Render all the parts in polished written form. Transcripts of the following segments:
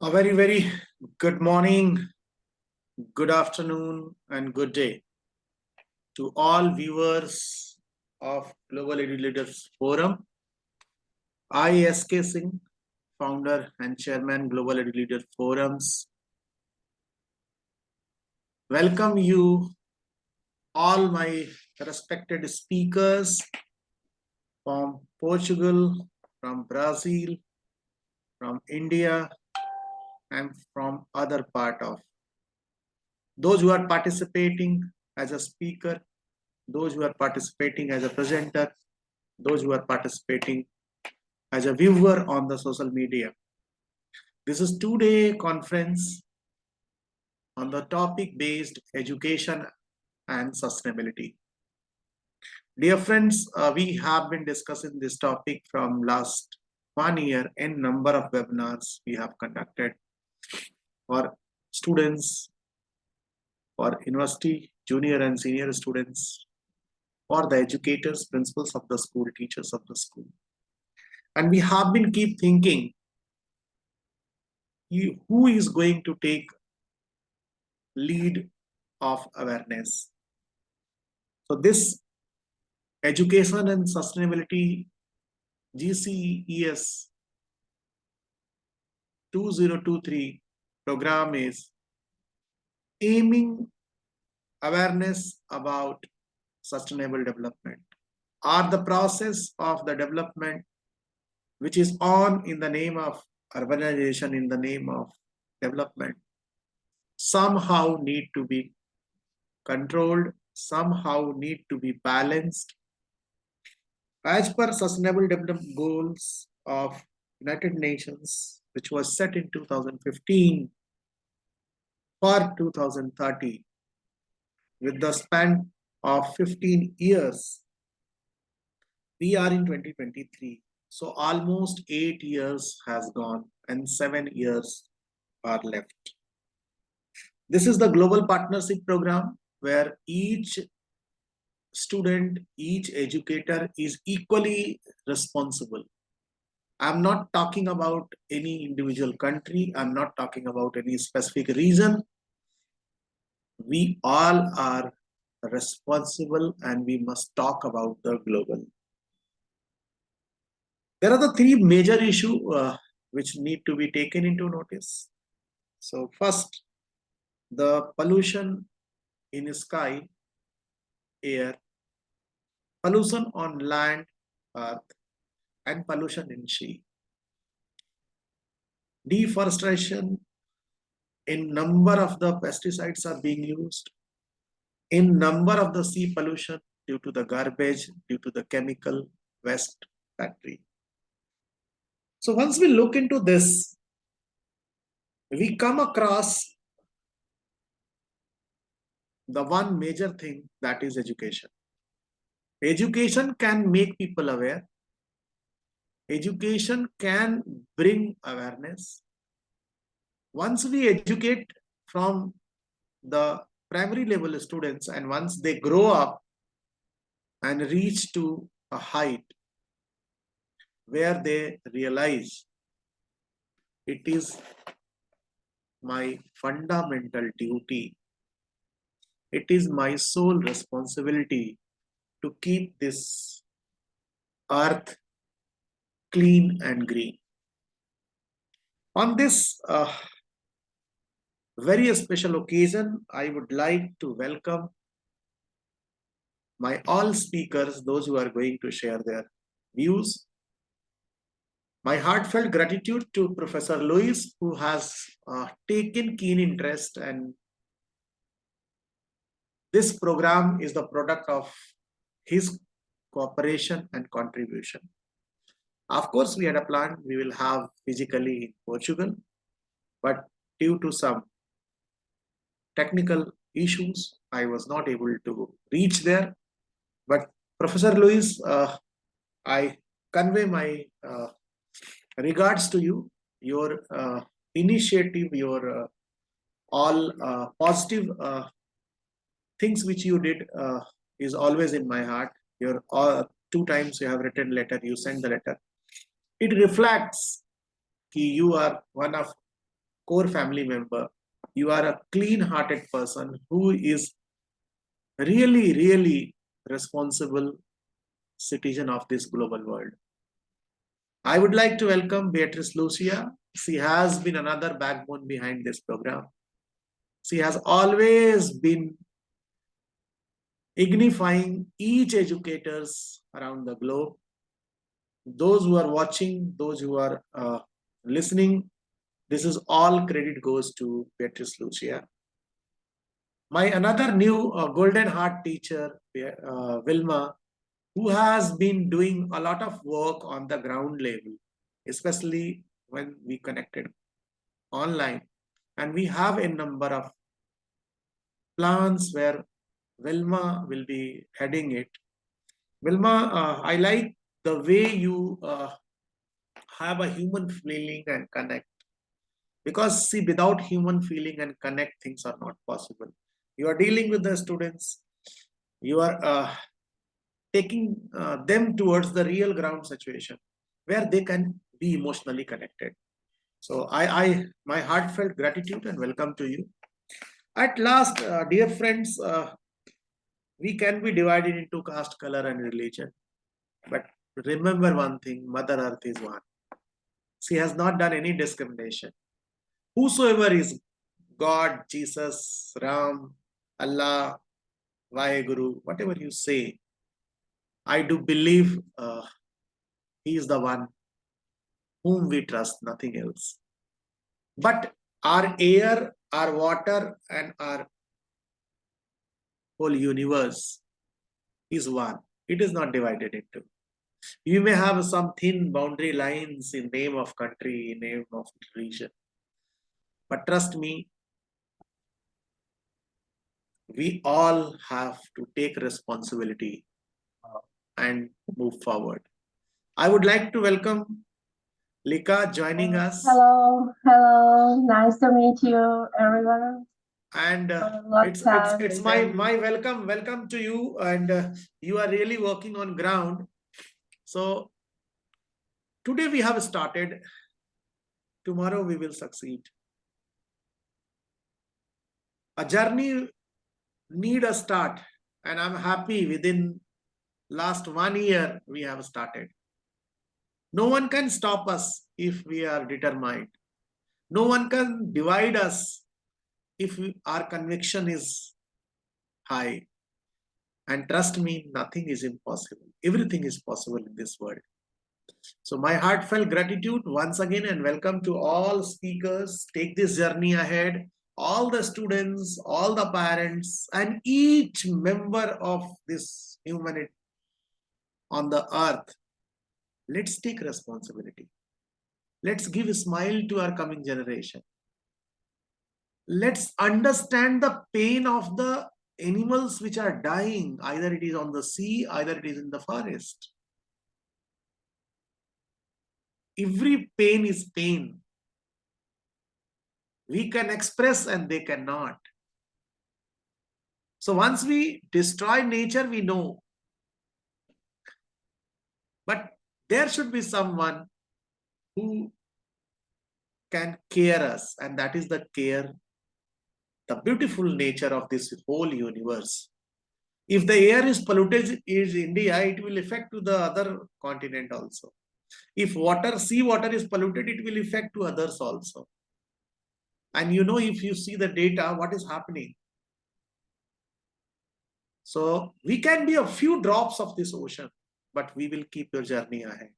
A very good morning, good afternoon, and good day to all viewers of Global Leaders Forum. I, S.K. Singh, founder and chairman, Global Leaders Forums, welcome you all my respected speakers from Portugal, from Brazil, from India, and from other part of those who are participating as a speaker, those who are participating as a presenter, those who are participating as a viewer on the social media. This is two-day conference on the topic based education and sustainability. Dear friends, we have been discussing this topic from last 1 year in number of webinars we have conducted for students, for university, junior and senior students, for the educators, principals of the school, teachers of the school. And we have been keep thinking, who is going to take lead of awareness? So this education and sustainability GCES 2023 program is aiming awareness about sustainable development or the process of the development which is on in the name of urbanization, in the name of development, somehow need to be controlled, somehow need to be balanced as per Sustainable Development Goals of United Nations, which was set in 2015 for 2030, with the span of 15 years. We are in 2023, so almost 8 years has gone and 7 years are left. This is the Global Partnership Program where each student, each educator is equally responsible. I'm not talking about any individual country. I'm not talking about any specific region. We all are responsible and we must talk about the global. There are the three major issues which need to be taken into notice. So first, the pollution in sky, air, pollution on land, earth, and pollution in sea. Deforestation, in number of the pesticides are being used, in number of the sea pollution due to the garbage, due to the chemical waste factory. So once we look into this, we come across the one major thing, that is education. Education can make people aware. Education can bring awareness. Once we educate from the primary level students and once they grow up and reach to a height where they realize it is my fundamental duty, it is my sole responsibility to keep this earth clean and green. On this very special occasion, I would like to welcome my all speakers, those who are going to share their views. My heartfelt gratitude to Professor Luis, who has taken keen interest, and this program is the product of his cooperation and contribution. Of course, we had a plan we will have physically in Portugal, but due to some technical issues, I was not able to reach there. But Professor Luis, I convey my regards to you. Your initiative, your all positive things which you did is always in my heart. Your 2 times you have written letter, you send the letter. It reflects that you are one of core family member. You are a clean-hearted person who is really, really responsible citizen of this global world. I would like to welcome Beatrice Lucia. She has been another backbone behind this program. She has always been ignifying each educators around the globe. Those who are watching, those who are listening, this is all credit goes to Beatrice Lucia. My another new golden heart teacher, Vilma, who has been doing a lot of work on the ground level, especially when we connected online. And we have a number of plans where Vilma will be heading it. Vilma, I like the way you have a human feeling and connect. Because see, without human feeling and connect, things are not possible. You are dealing with the students. You are taking them towards the real ground situation where they can be emotionally connected. So my heartfelt gratitude and welcome to you. At last, dear friends, we can be divided into caste, color, and religion. But remember one thing, Mother Earth is one. She has not done any discrimination. Whosoever is God, Jesus, Ram, Allah, Vaheguru, whatever you say, I do believe He is the one whom we trust, nothing else. But our air, our water, and our whole universe is one. It is not divided into. You may have some thin boundary lines in name of country, in name of region. But trust me, we all have to take responsibility and move forward. I would like to welcome Lika joining us. Hello, nice to meet you, everyone. And it's my welcome to you, and you are really working on ground. So today we have started, tomorrow we will succeed. A journey need a start, and I'm happy within last 1 year we have started. No one can stop us if we are determined. No one can divide us if our conviction is high. And trust me, nothing is impossible. Everything is possible in this world. So my heartfelt gratitude once again, and welcome to all speakers. Take this journey ahead. All the students, all the parents, and each member of this humanity on the earth. Let's take responsibility. Let's give a smile to our coming generation. Let's understand the pain of the animals which are dying. Either it is on the sea, either it is in the forest. Every pain is pain. We can express and they cannot. So once we destroy nature, we know. But there should be someone who can care us, and that is the care, the beautiful nature of this whole universe. If the air is polluted in India, it will affect to the other continent also. If sea water is polluted, it will affect to others also. And you know, if you see the data, what is happening? So we can be a few drops of this ocean, but we will keep your journey ahead.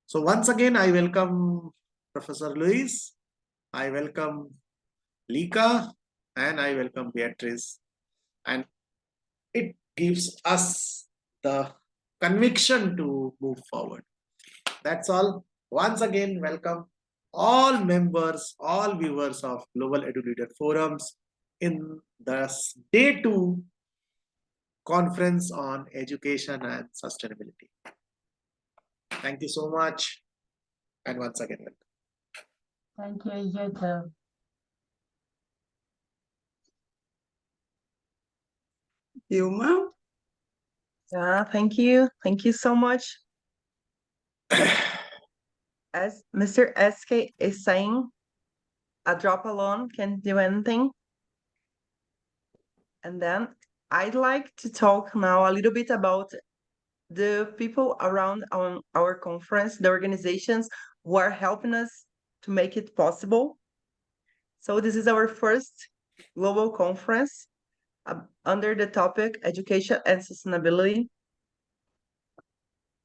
So once again, I welcome Professor Luis, I welcome Lika, and I welcome Beatrice. And it gives us the conviction to move forward. That's all. Once again, welcome all members, all viewers of Global Edu Leader Forums in the Day 2 conference on education and sustainability. Thank you so much. And once again, welcome. Thank you, you too. Vilma? Yeah, thank you. Thank you so much. As Mr. SK is saying, a drop alone can't do anything. And then I'd like to talk now a little bit about the people around our conference, the organizations who are helping us to make it possible. So this is our first global conference under the topic Education and Sustainability.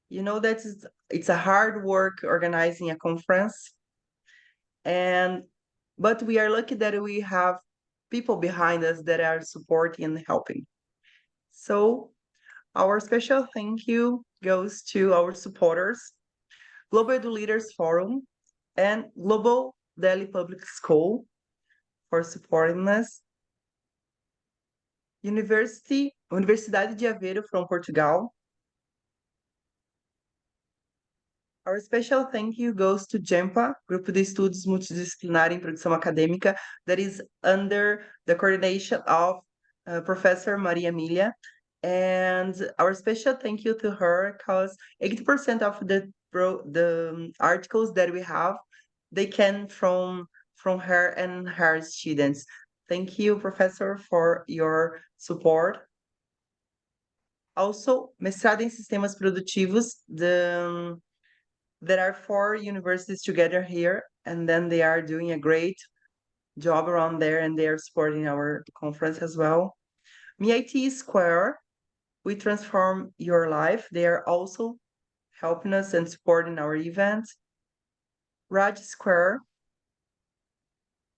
You know that it's a hard work organizing a conference, but we are lucky that we have people behind us that are supporting and helping. So our special thank you goes to our supporters, Global Edu Leaders Forum and Global Delhi Public School for supporting us. Universidade de Aveiro from Portugal. Our special thank you goes to GEMPA, Grupo de Estudos Multidisciplinar em Produção Acadêmica, that is under the coordination of Professor Maria Emilia. And our special thank you to her because 80% of the articles that we have, they came from her and her students. Thank you, Professor, for your support. Also, mestrado em sistemas produtivos, there are 4 universities together here, and then they are doing a great job around there, and they are supporting our conference as well. MIT Square, we transform your life. They are also helping us and supporting our event. Raj Square,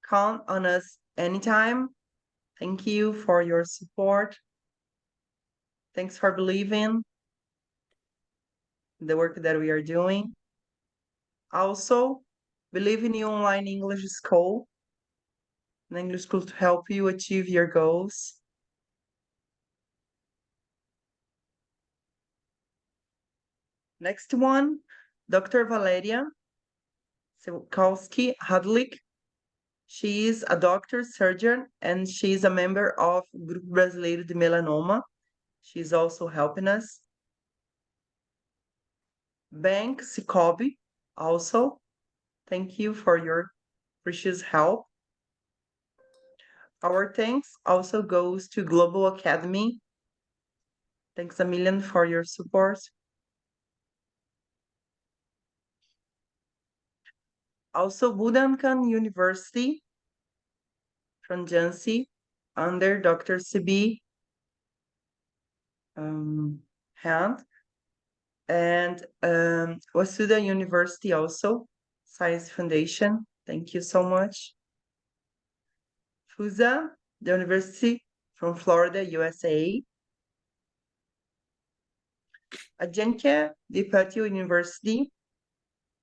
count on us anytime. Thank you for your support. Thanks for believing the work that we are doing. Also, believe in the online English school, an English school to help you achieve your goals. Next one, Dr. Valeria Sikorski Hadlik. She is a doctor surgeon and she is a member of Grupo Brasileiro de Melanoma. She's also helping us. Bank Sikobi, also. Thank you for your precious help. Our thanks also goes to Global Academy. Thanks a million for your support. Also, Budankan University from Jansi under Dr. Sibi hand. And Wasuda University also, Science Foundation. Thank you so much. FUSA, the University from Florida, USA. Agencia de Patio University,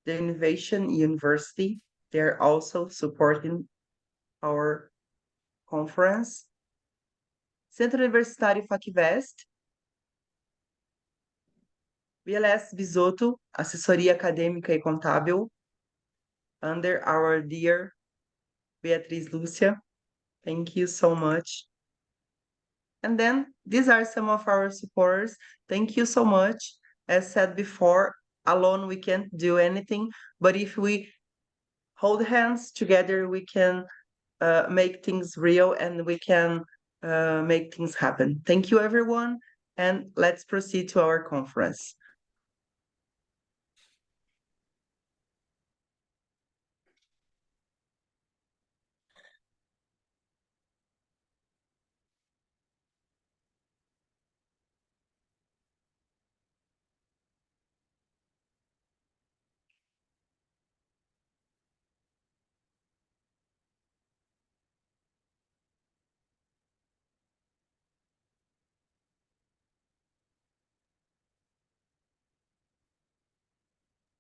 the Innovation University. They're also supporting our conference. Centro Universitário FACVEST. BLS Bisotto, Assessoria Acadêmica e Contábil, under our dear Beatriz Lúcia. Thank you so much. And then these are some of our supporters. Thank you so much. As said before, alone we can't do anything, but if we hold hands together, we can make things real and we can make things happen. Thank you, everyone, and let's proceed to our conference.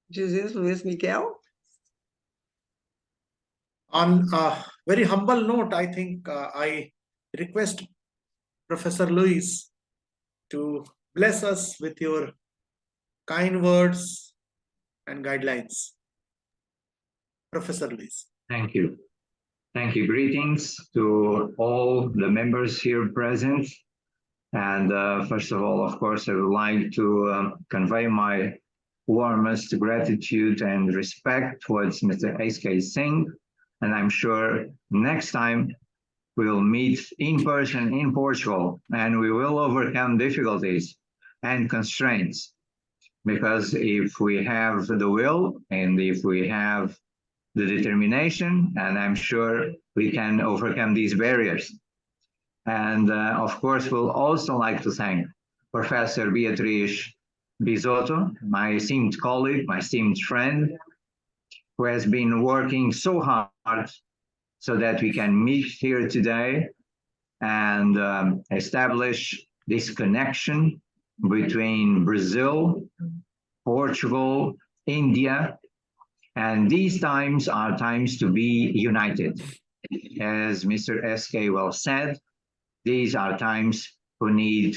Jesus Luis Miguel. On a very humble note, I think I request Professor Luis to bless us with your kind words and guidelines. Professor Luis. Thank you. Thank you. Greetings to all the members here present. And first of all, of course, I would like to convey my warmest gratitude and respect towards Mr. S.K. Singh And I'm sure next time we'll meet in person in Portugal and we will overcome difficulties and constraints. Because if we have the will and if we have the determination, and I'm sure we can overcome these barriers. And of course, we'll also like to thank Professor Beatriz Bisotto, my esteemed colleague, my esteemed friend, who has been working so hard so that we can meet here today and establish this connection between Brazil, Portugal, India, and these times are times to be united. As Mr. SK well said, these are times who need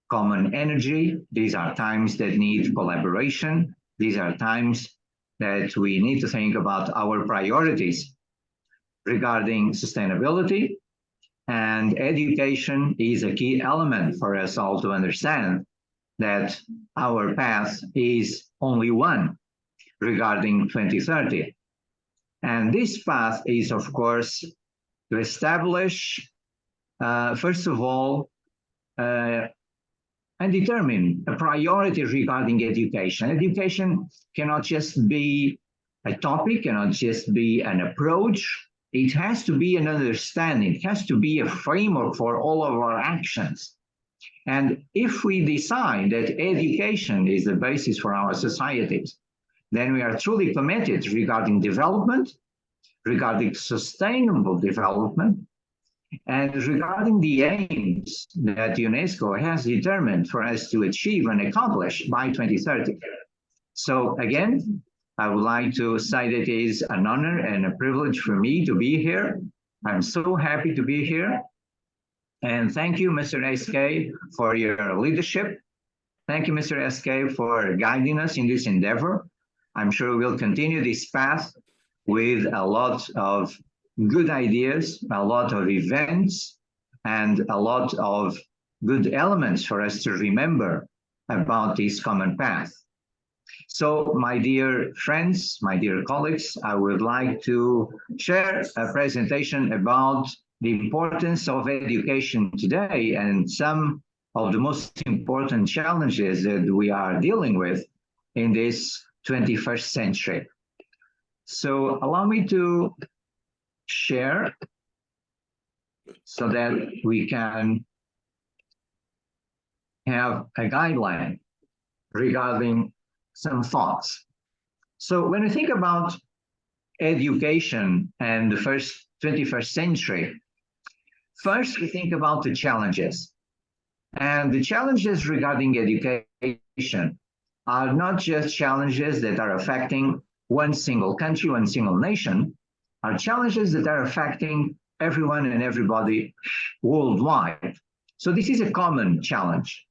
common energy. These are times that need collaboration. These are times that we need to think about our priorities regarding sustainability. And education is a key element for us all to understand that our path is only one regarding 2030. And this path is, of course, to establish, first of all, and determine a priority regarding education. Education cannot just be a topic, cannot just be an approach. It has to be an understanding. It has to be a framework for all of our actions. And if we decide that education is the basis for our societies, then we are truly committed regarding development, regarding sustainable development, and regarding the aims that UNESCO has determined for us to achieve and accomplish by 2030. So again, I would like to say that it is an honor and a privilege for me to be here. I'm so happy to be here. And thank you, Mr. SK, for your leadership. Thank you, Mr. SK, for guiding us in this endeavor. I'm sure we'll continue this path with a lot of good ideas, a lot of events, and a lot of good elements for us to remember about this common path. So, my dear friends, my dear colleagues, I would like to share a presentation about the importance of education today and some of the most important challenges that we are dealing with in this 21st century. So allow me to share so that we can have a guideline regarding some thoughts. So when we think about education and the first 21st century, first we think about the challenges. And the challenges regarding education are not just challenges that are affecting one single country, one single nation, are challenges that are affecting everyone and everybody worldwide. So this is a common challenge.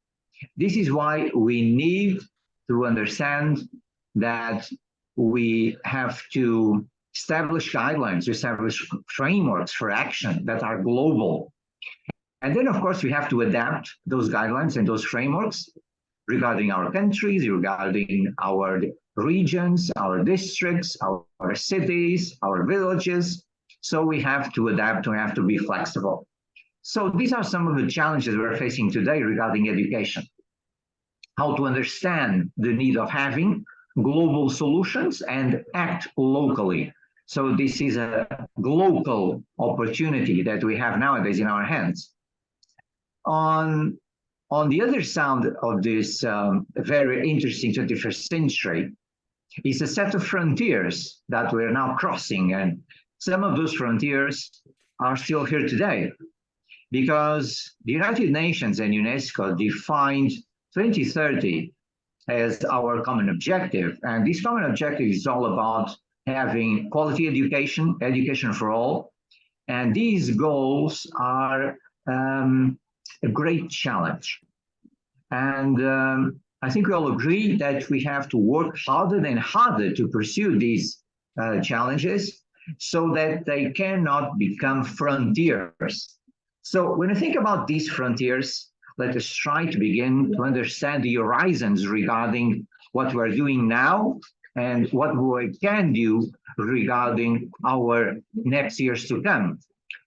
This is why we need to understand that we have to establish guidelines, establish frameworks for action that are global. And then, of course, we have to adapt those guidelines and those frameworks regarding our countries, regarding our regions, our districts, our cities, our villages. So we have to adapt, we have to be flexible. So these are some of the challenges we're facing today regarding education. How to understand the need of having global solutions and act locally. So this is a global opportunity that we have nowadays in our hands. On the other side of this very interesting 21st century is a set of frontiers that we're now crossing, and some of those frontiers are still here today because the United Nations and UNESCO defined 2030 as our common objective, and this common objective is all about having quality education, education for all, and these goals are a great challenge. And I think we all agree that we have to work harder and harder to pursue these challenges so that they cannot become frontiers. So when I think about these frontiers, let us try to begin to understand the horizons regarding what we're doing now and what we can do regarding our next years to come.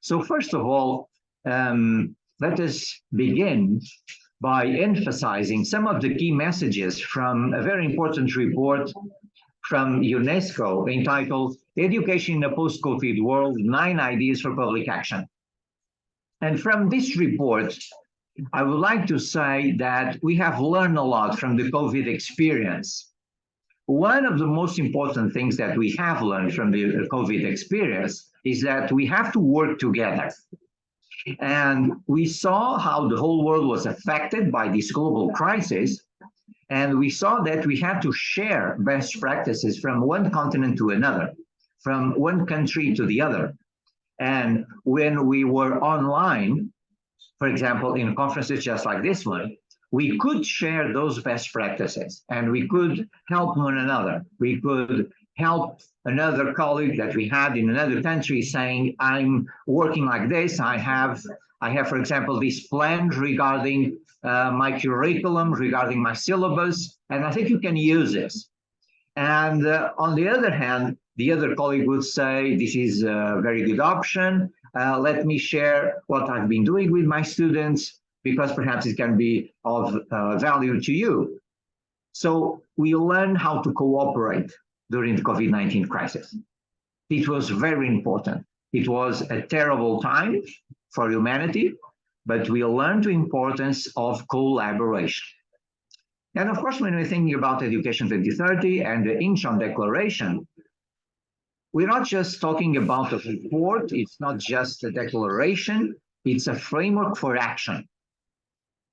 So first of all, let us begin by emphasizing some of the key messages from a very important report from UNESCO entitled Education in a Post-COVID World, 9 Ideas for Public Action. And from this report, I would like to say that we have learned a lot from the COVID experience. One of the most important things that we have learned from the COVID experience is that we have to work together. And we saw how the whole world was affected by this global crisis. And we saw that we had to share best practices from one continent to another, from one country to the other. And when we were online, for example, in conferences just like this one, we could share those best practices and we could help one another. We could help another colleague that we had in another country saying, I'm working like this. I have, for example, this plan regarding my curriculum, regarding my syllabus, and I think you can use this. And on the other hand, the other colleague would say, this is a very good option. Let me share what I've been doing with my students, because perhaps it can be of value to you. So we learned how to cooperate during the COVID-19 crisis. It was very important. It was a terrible time for humanity, but we learned the importance of collaboration. And of course, when we're thinking about Education 2030 and the Incheon Declaration, we're not just talking about a report, it's not just a declaration, it's a framework for action.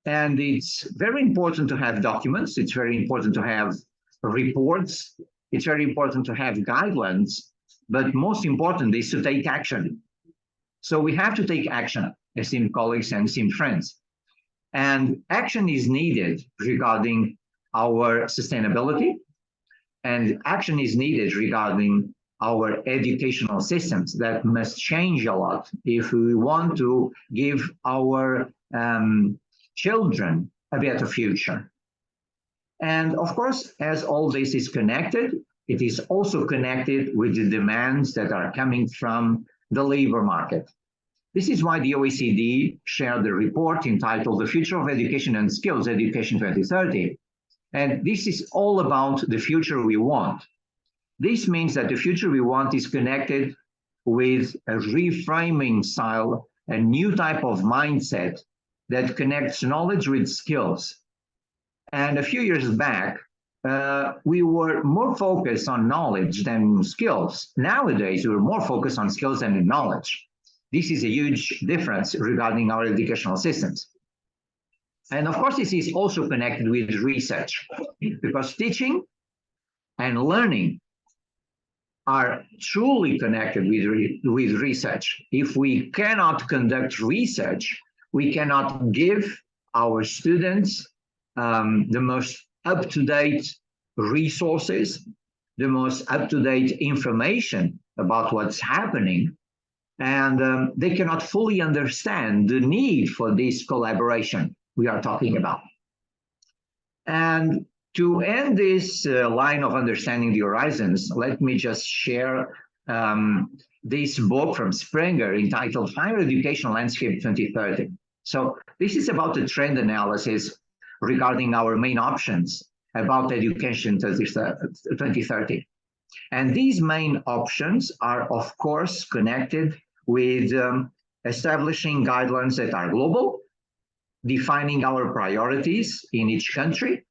And it's very important to have documents, it's very important to have reports, it's very important to have guidelines, but most important is to take action. So we have to take action, esteemed colleagues and esteemed friends. And action is needed regarding our sustainability, and action is needed regarding our educational systems that must change a lot if we want to give our children a better future. And of course, as all this is connected, it is also connected with the demands that are coming from the labor market. This is why the OECD shared a report entitled The Future of Education and Skills, Education 2030. And this is all about the future we want. This means that the future we want is connected with a reframing style, a new type of mindset that connects knowledge with skills. And a few years back, we were more focused on knowledge than skills. Nowadays, we're more focused on skills than knowledge. This is a huge difference regarding our educational systems. And of course, this is also connected with research, because teaching and learning are truly connected with research. If we cannot conduct research, we cannot give our students the most up-to-date resources, the most up-to-date information about what's happening, and they cannot fully understand the need for this collaboration we are talking about. And to end this line of understanding the horizons, let me just share this book from Springer entitled Higher Education Landscape 2030. So this is about the trend analysis regarding our main options about education 2030. And these main options are, of course, connected with establishing guidelines that are global, defining our priorities in each country,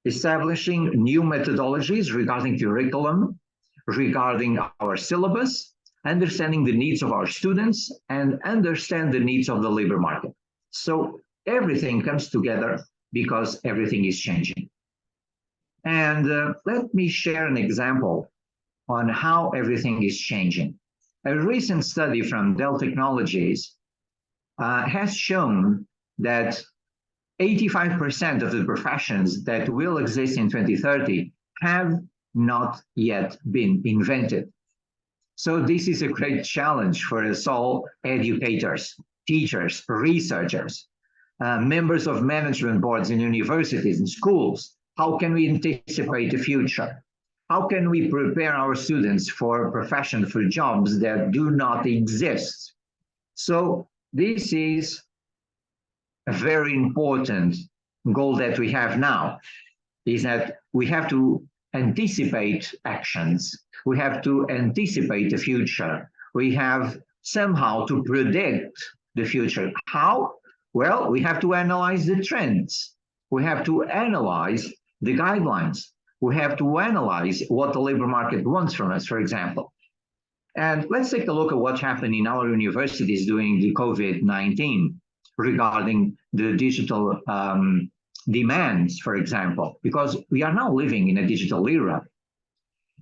establishing new methodologies regarding curriculum, regarding our syllabus, understanding the needs of our students, and understand the needs of the labor market. So everything comes together because everything is changing. And let me share an example on how everything is changing. A recent study from Dell Technologies has shown that 85% of the professions that will exist in 2030 have not yet been invented. So this is a great challenge for us all, educators, teachers, researchers, members of management boards in universities and schools. How can we anticipate the future? how can we prepare our students for profession, for jobs that do not exist? So this is a very important goal that we have now, is that we have to anticipate actions. We have to anticipate the future. We have somehow to predict the future. How? Well, we have to analyze the trends. We have to analyze the guidelines. We have to analyze what the labor market wants from us, for example. And let's take a look at what happened in our universities during the COVID-19 regarding the digital demands, for example, because we are now living in a digital era.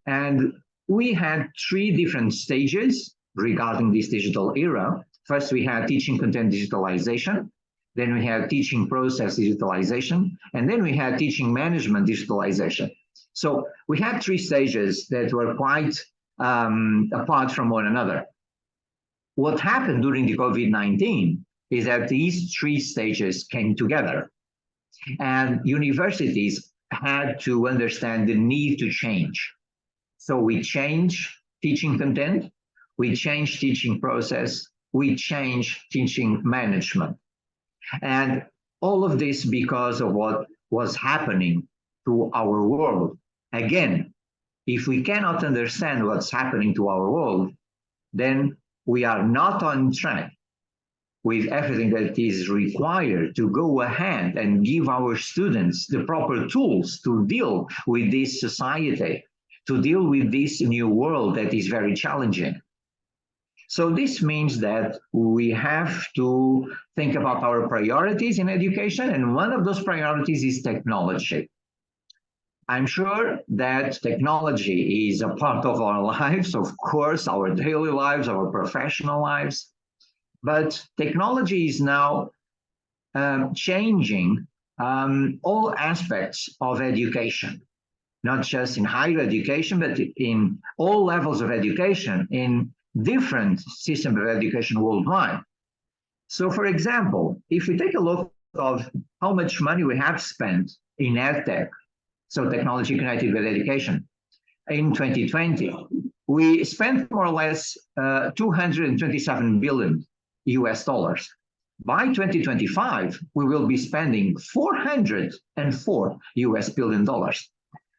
And we had three different stages regarding this digital era. First, we had teaching content digitalization. Then we had teaching process digitalization. And then we had teaching management digitalization. So we had three stages that were quite apart from one another. What happened during the COVID-19 is that these three stages came together, and universities had to understand the need to change. So we changed teaching content, we changed teaching process, we changed teaching management. And all of this because of what was happening to our world. Again, if we cannot understand what's happening to our world, then we are not on track with everything that is required to go ahead and give our students the proper tools to deal with this society, to deal with this new world that is very challenging. So this means that we have to think about our priorities in education, and one of those priorities is technology. I'm sure that technology is a part of our lives, of course, our daily lives, our professional lives, but technology is now changing all aspects of education, not just in higher education, but in all levels of education, in different systems of education worldwide. So for example, if we take a look of how much money we have spent in EdTech, so technology connected with education, in 2020, we spent more or less 227 billion US dollars. By 2025, we will be spending 404 US billion dollars.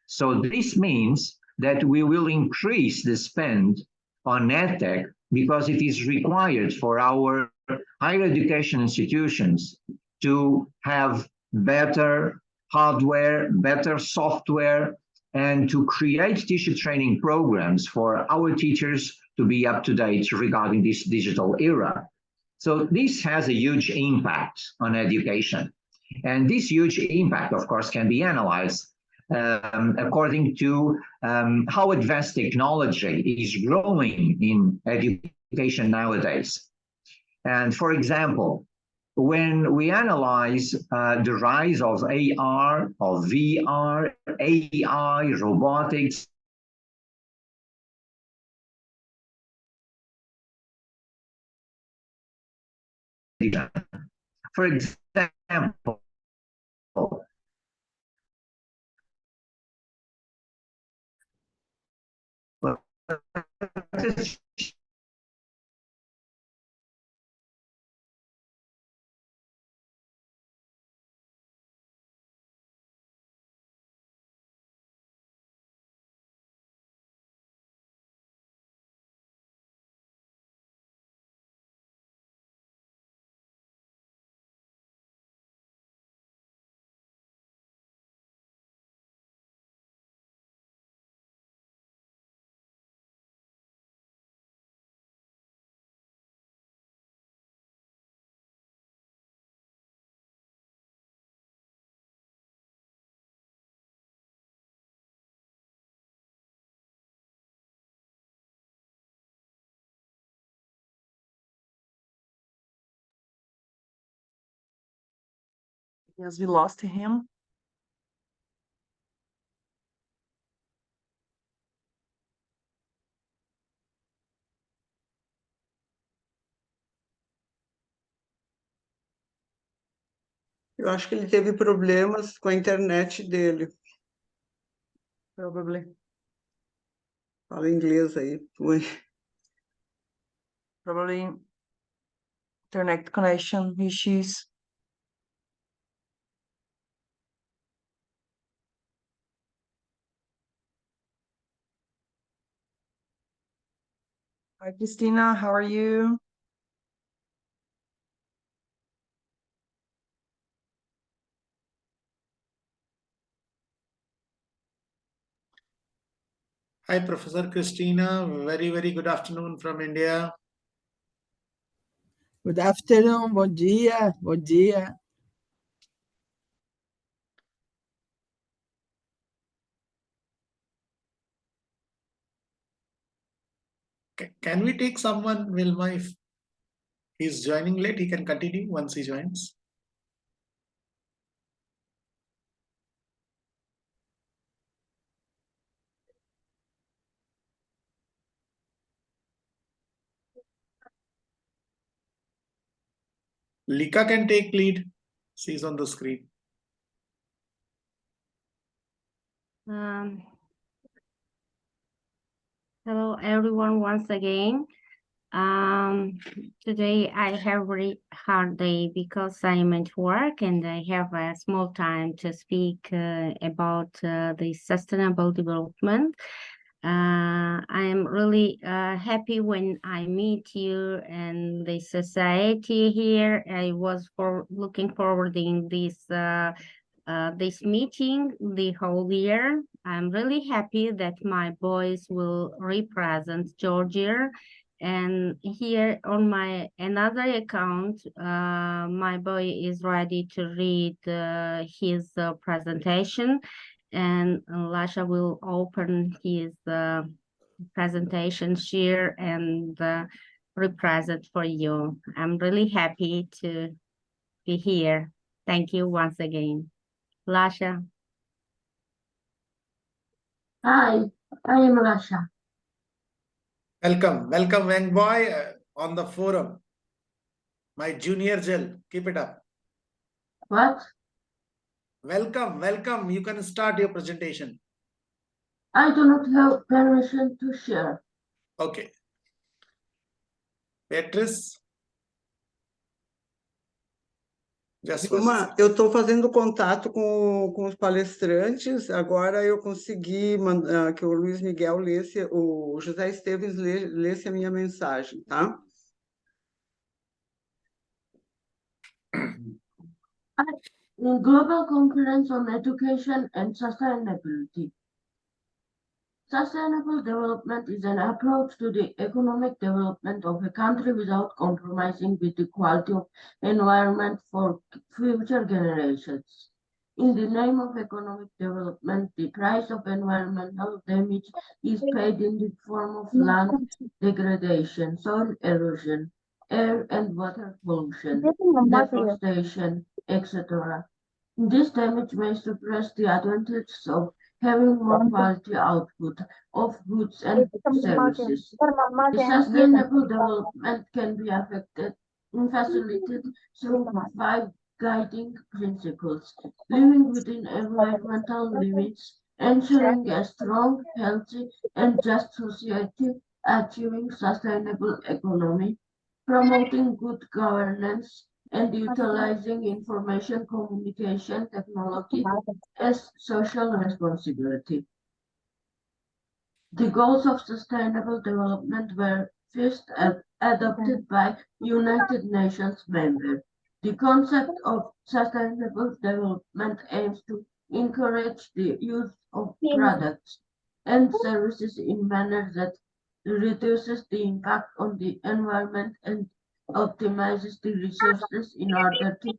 So this means that we will increase the spend on EdTech because it is required for our higher education institutions to have better hardware, better software, and to create teacher training programs for our teachers to be up to date regarding this digital era. So this has a huge impact on education. And this huge impact, of course, can be analyzed according to how advanced technology is growing in education nowadays. And for example, when we analyze the rise of AR, of VR, AI, robotics, for example, Yes, we lost him. Eu acho que ele teve problemas com a internet dele. Probably. Fala inglês aí. Probably internet connection issues. Hi, Christina, how are you? Hi, Professor Christina. Very, very good afternoon from India. Good afternoon, bom dia, bom dia. Can we take someone, Wilma, if he's joining late, he can continue once he joins. Lika can take lead. She's on the screen. Hello everyone once again. Today I have a very hard day because I'm at work and I have a small time to speak about the sustainable development. I'm really happy when I meet you and the society here. I was looking forward in this meeting the whole year. I'm really happy that my boys will represent Georgia. And here on my another account, my boy is ready to read his presentation, and Lasha will open his presentation share and represent for you. I'm really happy to be here. Thank you once again. Lasha. Hi, I am Rasha. Welcome, welcome, young boy, on the forum. My junior gel, keep it up. What? Welcome, welcome. You can start your presentation. I do not have permission to share. Okay. Beatrice. Just Vilma, eu estou fazendo contato com os palestrantes. Agora eu consegui mandar que o Luiz Miguel lesse, o José Esteves lesse a minha mensagem, tá? Global Conference on Education and Sustainability. Sustainable development is an approach to the economic development of a country without compromising with the quality of environment for future generations. In the name of economic development, the price of environmental damage is paid in the form of land degradation, soil erosion, air and water pollution, deforestation, etc. This damage may suppress the advantages of having more quality output of goods and services. The sustainable development can be facilitated through 5 guiding principles: living within environmental limits, ensuring a strong, healthy, and just society, achieving sustainable economy, promoting good governance, and utilizing information communication technology as social responsibility. The goals of sustainable development were first adopted by United Nations members. The concept of sustainable development aims to encourage the use of products and services in manner that reduces the impact on the environment and optimizes the resources in order to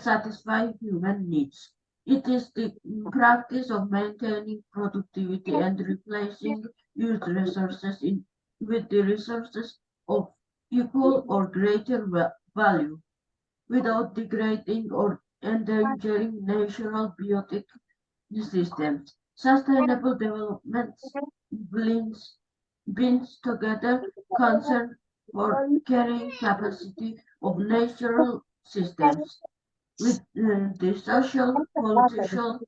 satisfy human needs. It is the practice of maintaining productivity and replacing used resources with the resources of equal or greater value without degrading or endangering natural biotic systems. Sustainable development brings together concern for carrying capacity of natural systems with the social, political,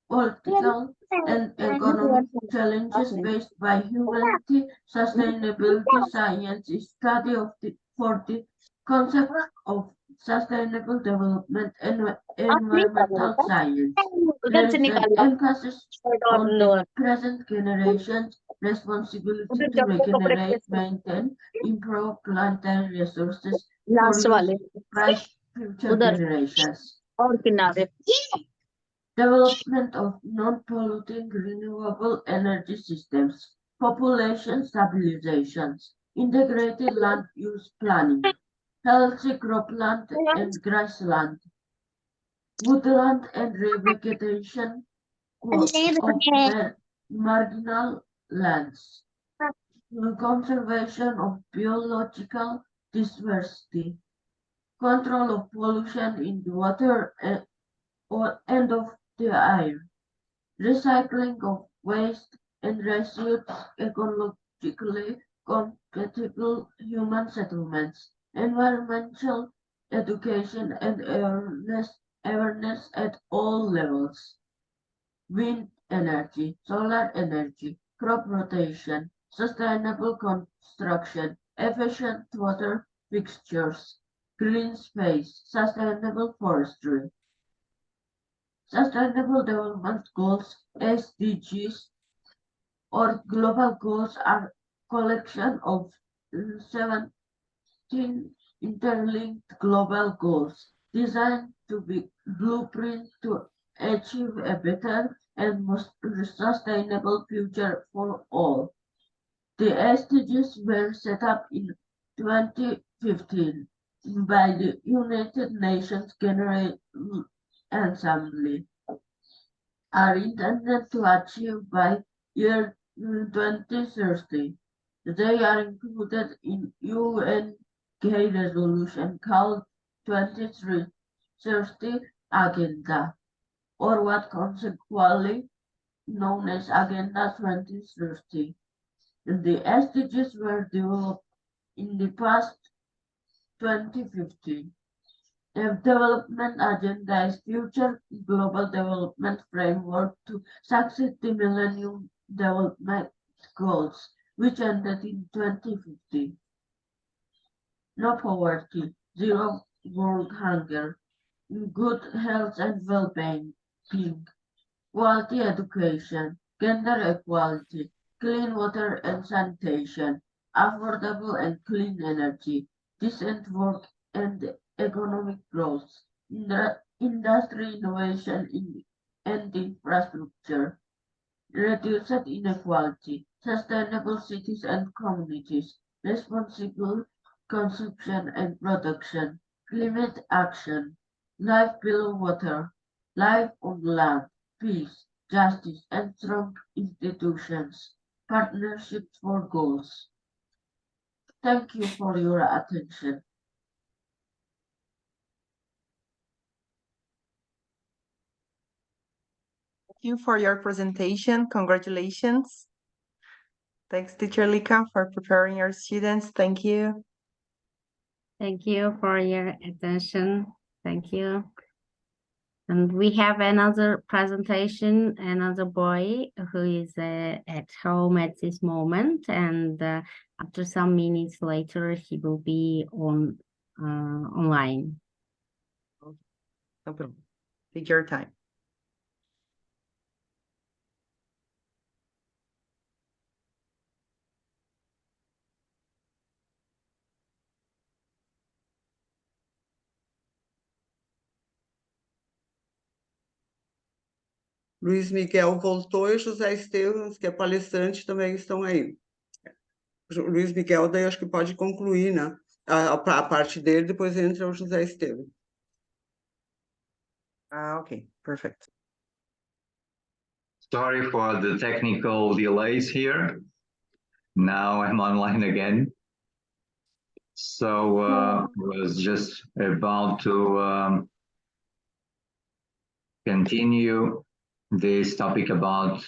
political, and economic challenges faced by humanity. Sustainability science is study of for the concept of sustainable development and environmental science. There is an emphasis on the present generation's responsibility to regenerate, maintain, improve planetary resources for use by future generations. Development of non-polluting renewable energy systems, population stabilizations, integrated land use planning, healthy cropland and grassland, woodland and revegetation of marginal lands, conservation of biological diversity, control of pollution in the water and of the air, recycling of waste and residues, ecologically compatible human settlements, environmental education and awareness at all levels, wind energy, solar energy, crop rotation, sustainable construction, efficient water fixtures, green space, sustainable forestry. Sustainable Development Goals (SDGs) or global goals are collection of 17 interlinked global goals designed to be blueprint to achieve a better and more sustainable future for all. The SDGs were set up in 2015 by the United Nations General Assembly, are intended to achieve by year 2030. They are included in UNK resolution called 2030 Agenda, or what consequently known as Agenda 2030. The SDGs were developed in the past 2015. The development agenda is future global development framework to succeed the Millennium Development Goals, which ended in 2050. No poverty, zero world hunger, good health and well-being, quality education, gender equality, clean water and sanitation, affordable and clean energy, decent work and economic growth, industry innovation and infrastructure, reduced inequality, sustainable cities and communities, responsible consumption and production, climate action, life below water, life on land, peace, justice, and strong institutions, partnerships for goals. Thank you for your attention. Thank you for your presentation. Congratulations. Thanks, Teacher Lika, for preparing your students. Thank you. Thank you for your attention. Thank you. And we have another presentation, another boy who is at home at this moment, and after some minutes later, he will be online. No problem. Take your time. Luiz Miguel voltou e José Esteves, que é palestrante, também estão aí. O Luiz Miguel, daí acho que pode concluir, né? A parte dele, depois entra o José Esteves. Okay, perfect. Sorry for the technical delays here. Now I'm online again. So I was just about to continue this topic about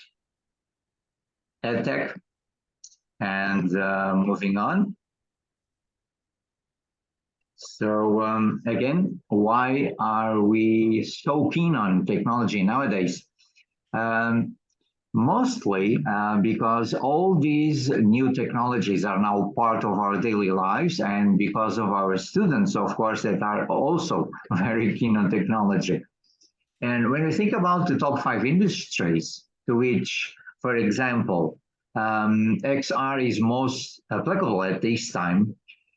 EdTech and moving on. So again, why are we so keen on technology nowadays? Mostly because all these new technologies are now part of our daily lives, and because of our students, of course, that are also very keen on technology. And when we think about the top 5 industries to which, for example, XR is most applicable at this time,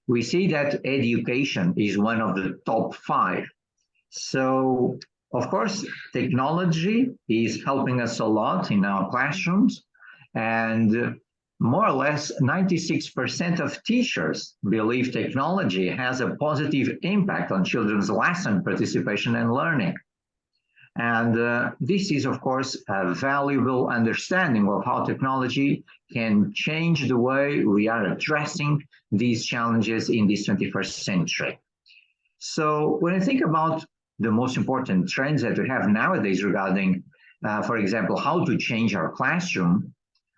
we see that education is one of the top 5. So, of course, technology is helping us a lot in our classrooms, and more or less 96% of teachers believe technology has a positive impact on children's lesson participation and learning. And this is, of course, a valuable understanding of how technology can change the way we are addressing these challenges in this 21st century. So when I think about the most important trends that we have nowadays regarding, for example, how to change our classroom,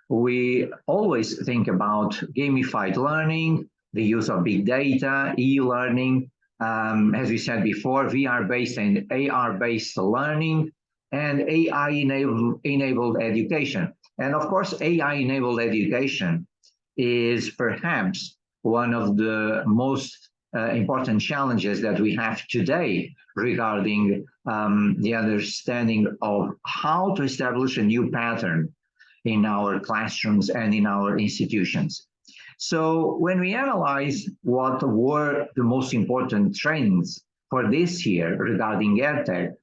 we always think about gamified learning, the use of big data, e-learning, as we said before, VR-based and AR-based learning, and AI-enabled education. And of course, AI-enabled education is perhaps one of the most important challenges that we have today regarding the understanding of how to establish a new pattern in our classrooms and in our institutions. So when we analyze what were the most important trends for this year regarding EdTech,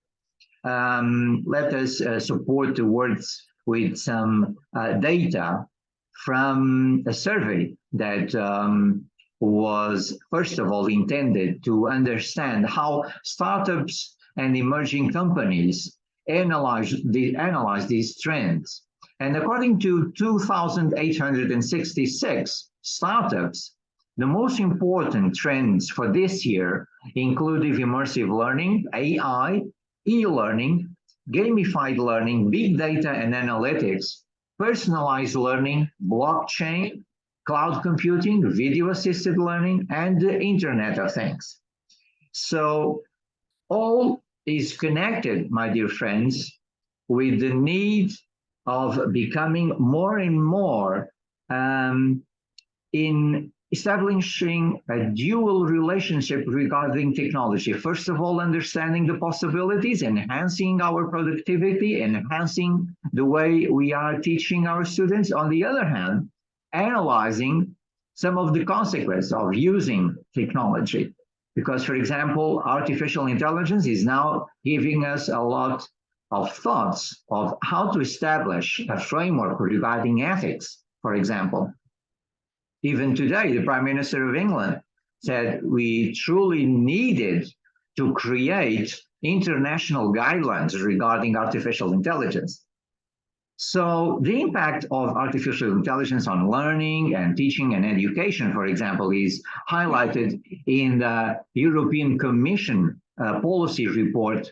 let us support the words with some data from a survey that was, first of all, intended to understand how startups and emerging companies analyze these trends. And according to 2,866 startups, the most important trends for this year include immersive learning, AI, e-learning, gamified learning, big data and analytics, personalized learning, blockchain, cloud computing, video-assisted learning, and the Internet of Things. So all is connected, my dear friends, with the need of becoming more and more in establishing a dual relationship regarding technology. First of all, understanding the possibilities, enhancing our productivity, enhancing the way we are teaching our students. On the other hand, analyzing some of the consequences of using technology. Because, for example, artificial intelligence is now giving us a lot of thoughts of how to establish a framework regarding ethics, for example. Even today, the Prime Minister of England said we truly needed to create international guidelines regarding artificial intelligence. So the impact of artificial intelligence on learning and teaching and education, for example, is highlighted in the European Commission policy report.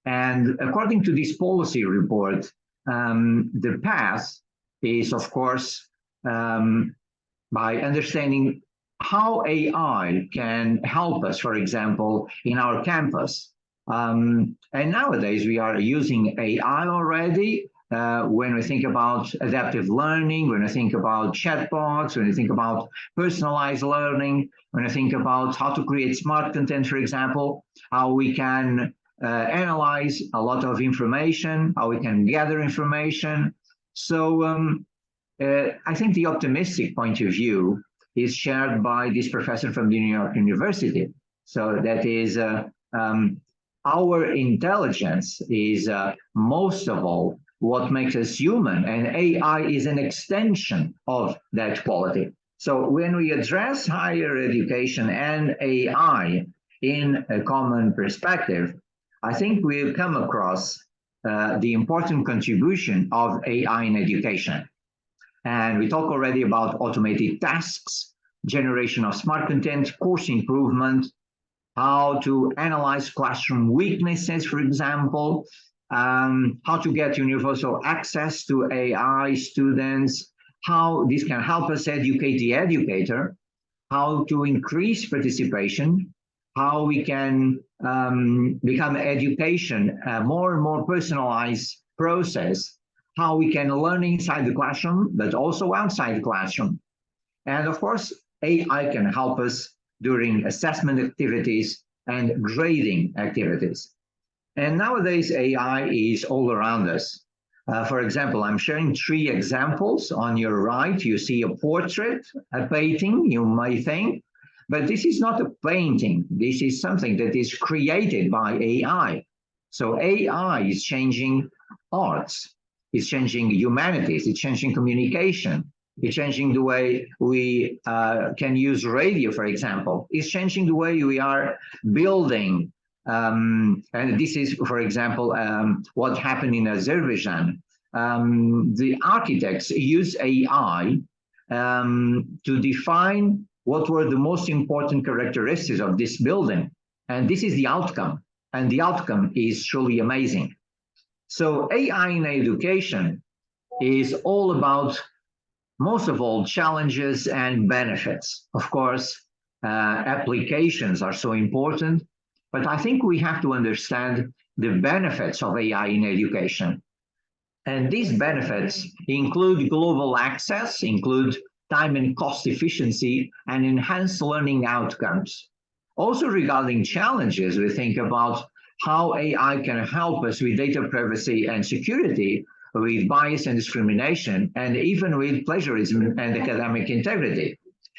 And according to this policy report, the path is, of course, by understanding how AI can help us, for example, in our campus. And nowadays we are using AI already when we think about adaptive learning, when we think about chatbots, when we think about personalized learning, when we think about how to create smart content, for example, how we can analyze a lot of information, how we can gather information. So I think the optimistic point of view is shared by this professor from the New York University. So that is our intelligence is most of all what makes us human, and AI is an extension of that quality. So when we address higher education and AI in a common perspective, I think we'll come across the important contribution of AI in education. And we talk already about automated tasks, generation of smart content, course improvement, how to analyze classroom weaknesses, for example, how to get universal access to AI students, how this can help us educate the educator, how to increase participation, how we can become education more and more personalized process how we can learn inside the classroom, but also outside the classroom. And of course, AI can help us during assessment activities and grading activities. And nowadays, AI is all around us. For example, I'm sharing 3 examples. On your right, you see a portrait, a painting, you may think, but this is not a painting. This is something that is created by AI. So AI is changing arts, it's changing humanities, it's changing communication, it's changing the way we can use radio, for example. It's changing the way we are building. And this is, for example, what happened in Azerbaijan. The architects use AI to define what were the most important characteristics of this building. And this is the outcome. And the outcome is truly amazing. So AI in education is all about, most of all, challenges and benefits. Of course, applications are so important, but I think we have to understand the benefits of AI in education. And these benefits include global access, include time and cost efficiency, and enhanced learning outcomes. Also regarding challenges, we think about how AI can help us with data privacy and security, with bias and discrimination, and even with plagiarism and academic integrity.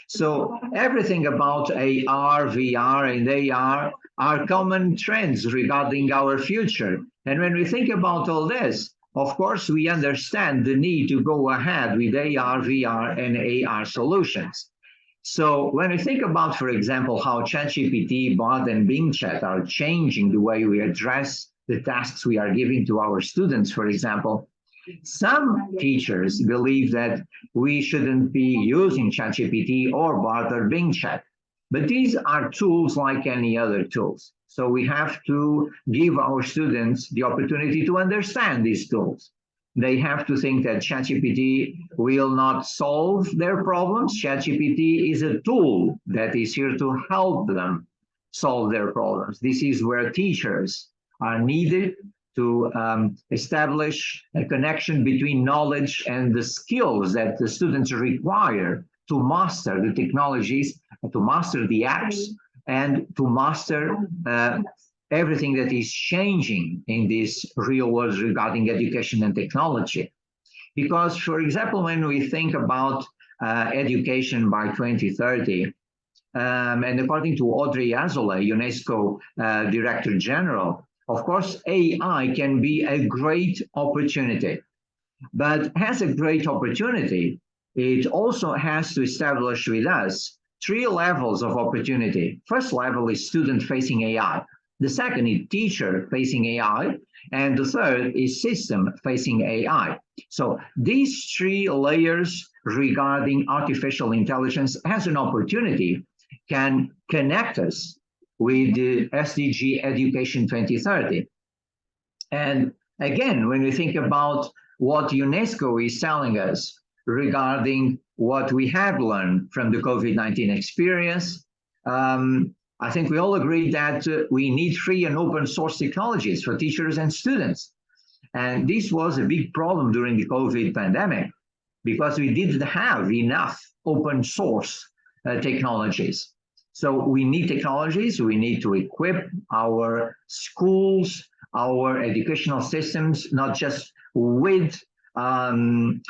So everything about AR, VR, and AR are common trends regarding our future. And when we think about all this, of course, we understand the need to go ahead with AR, VR, and AR solutions. So when we think about, for example, how ChatGPT, Bard, and Bing Chat are changing the way we address the tasks we are giving to our students, for example, some teachers believe that we shouldn't be using ChatGPT or Bard or Bing Chat, but these are tools like any other tools. So we have to give our students the opportunity to understand these tools. They have to think that ChatGPT will not solve their problems. ChatGPT is a tool that is here to help them solve their problems. This is where teachers are needed to establish a connection between knowledge and the skills that the students require to master the technologies, to master the apps, and to master everything that is changing in this real world regarding education and technology. Because, for example, when we think about education by 2030, and according to Audrey Azoulay, UNESCO Director General, of course, AI can be a great opportunity. But as a great opportunity, it also has to establish with us 3 levels of opportunity. First level is student-facing AI. The second is teacher-facing AI. And the third is system-facing AI. So these 3 layers regarding artificial intelligence as an opportunity can connect us with the SDG Education 2030. And again, when we think about what UNESCO is telling us regarding what we have learned from the COVID-19 experience, I think we all agree that we need free and open source technologies for teachers and students. And this was a big problem during the COVID pandemic because we didn't have enough open source technologies. So we need technologies, we need to equip our schools, our educational systems, not just with the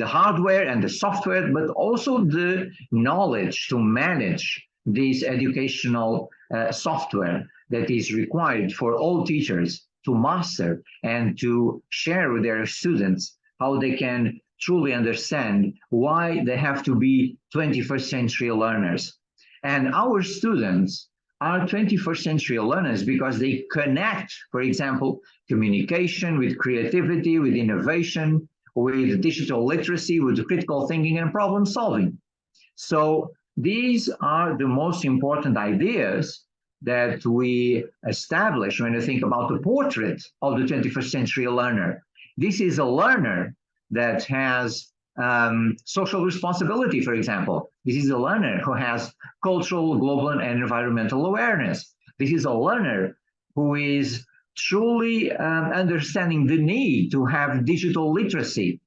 hardware and the software, but also the knowledge to manage this educational software that is required for all teachers to master and to share with their students how they can truly understand why they have to be 21st century learners. And our students are 21st century learners because they connect, for example, communication with creativity, with innovation, with digital literacy, with critical thinking and problem solving. So these are the most important ideas that we establish when you think about the portrait of the 21st century learner. This is a learner that has social responsibility, for example. This is a learner who has cultural, global, and environmental awareness. This is a learner who is truly understanding the need to have digital literacy.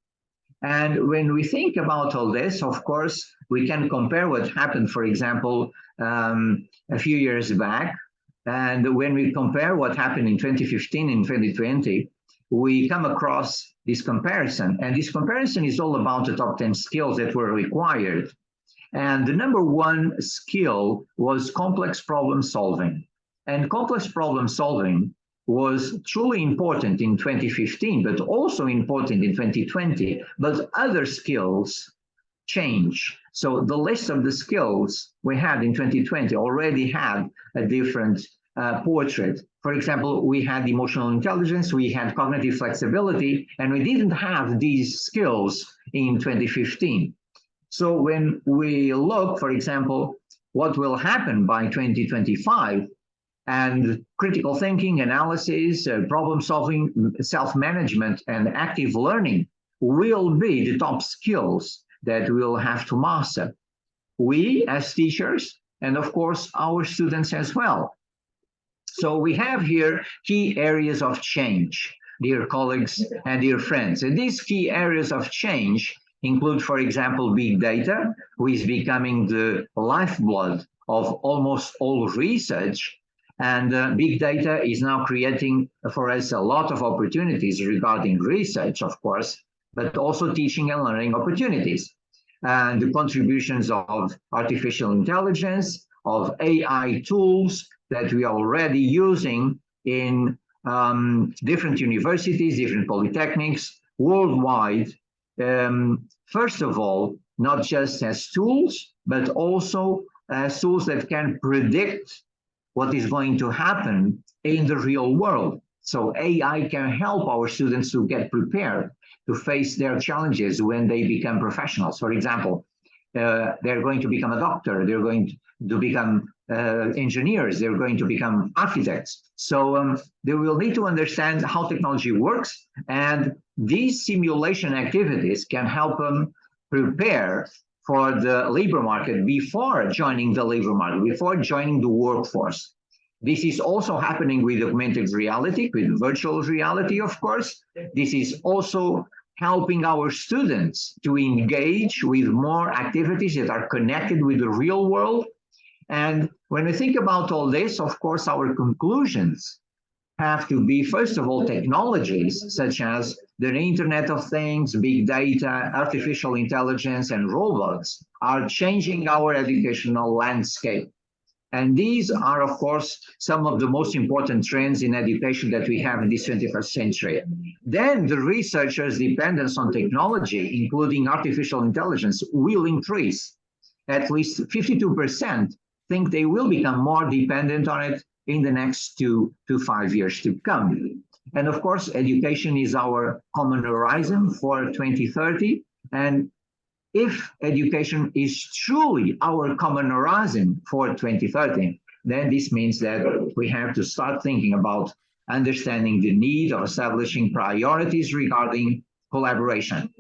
And when we think about all this, of course, we can compare what happened, for example, a few years back. And when we compare what happened in 2015 and 2020, we come across this comparison. And this comparison is all about the top 10 skills that were required. And the number one skill was complex problem solving. And complex problem solving was truly important in 2015, but also important in 2020. But other skills change. So the list of the skills we had in 2020 already had a different portrait. For example, we had emotional intelligence, we had cognitive flexibility, and we didn't have these skills in 2015. So when we look, for example, what will happen by 2025, and critical thinking, analysis, problem solving, self-management, and active learning will be the top skills that we'll have to master. We as teachers, and of course, our students as well. So we have here key areas of change, dear colleagues and dear friends. And these key areas of change include, for example, big data, which is becoming the lifeblood of almost all research. And big data is now creating for us a lot of opportunities regarding research, of course, but also teaching and learning opportunities. And the contributions of artificial intelligence, of AI tools that we are already using in different universities, different polytechnics worldwide. First of all, not just as tools, but also as tools that can predict what is going to happen in the real world. So AI can help our students to get prepared to face their challenges when they become professionals. For example, they're going to become a doctor, they're going to become engineers, they're going to become architects. So they will need to understand how technology works, and these simulation activities can help them prepare for the labor market before joining the labor market, before joining the workforce. This is also happening with augmented reality, with virtual reality, of course. This is also helping our students to engage with more activities that are connected with the real world. And when we think about all this, of course, our conclusions have to be, first of all, technologies such as the Internet of Things, big data, artificial intelligence, and robots are changing our educational landscape. And these are, of course, some of the most important trends in education that we have in this 21st century. Then the researchers' dependence on technology, including artificial intelligence, will increase. At least 52% think they will become more dependent on it in the next 2 to 5 years to come. And of course, education is our common horizon for 2030. And if education is truly our common horizon for 2030, then this means that we have to start thinking about understanding the need of establishing priorities regarding collaboration.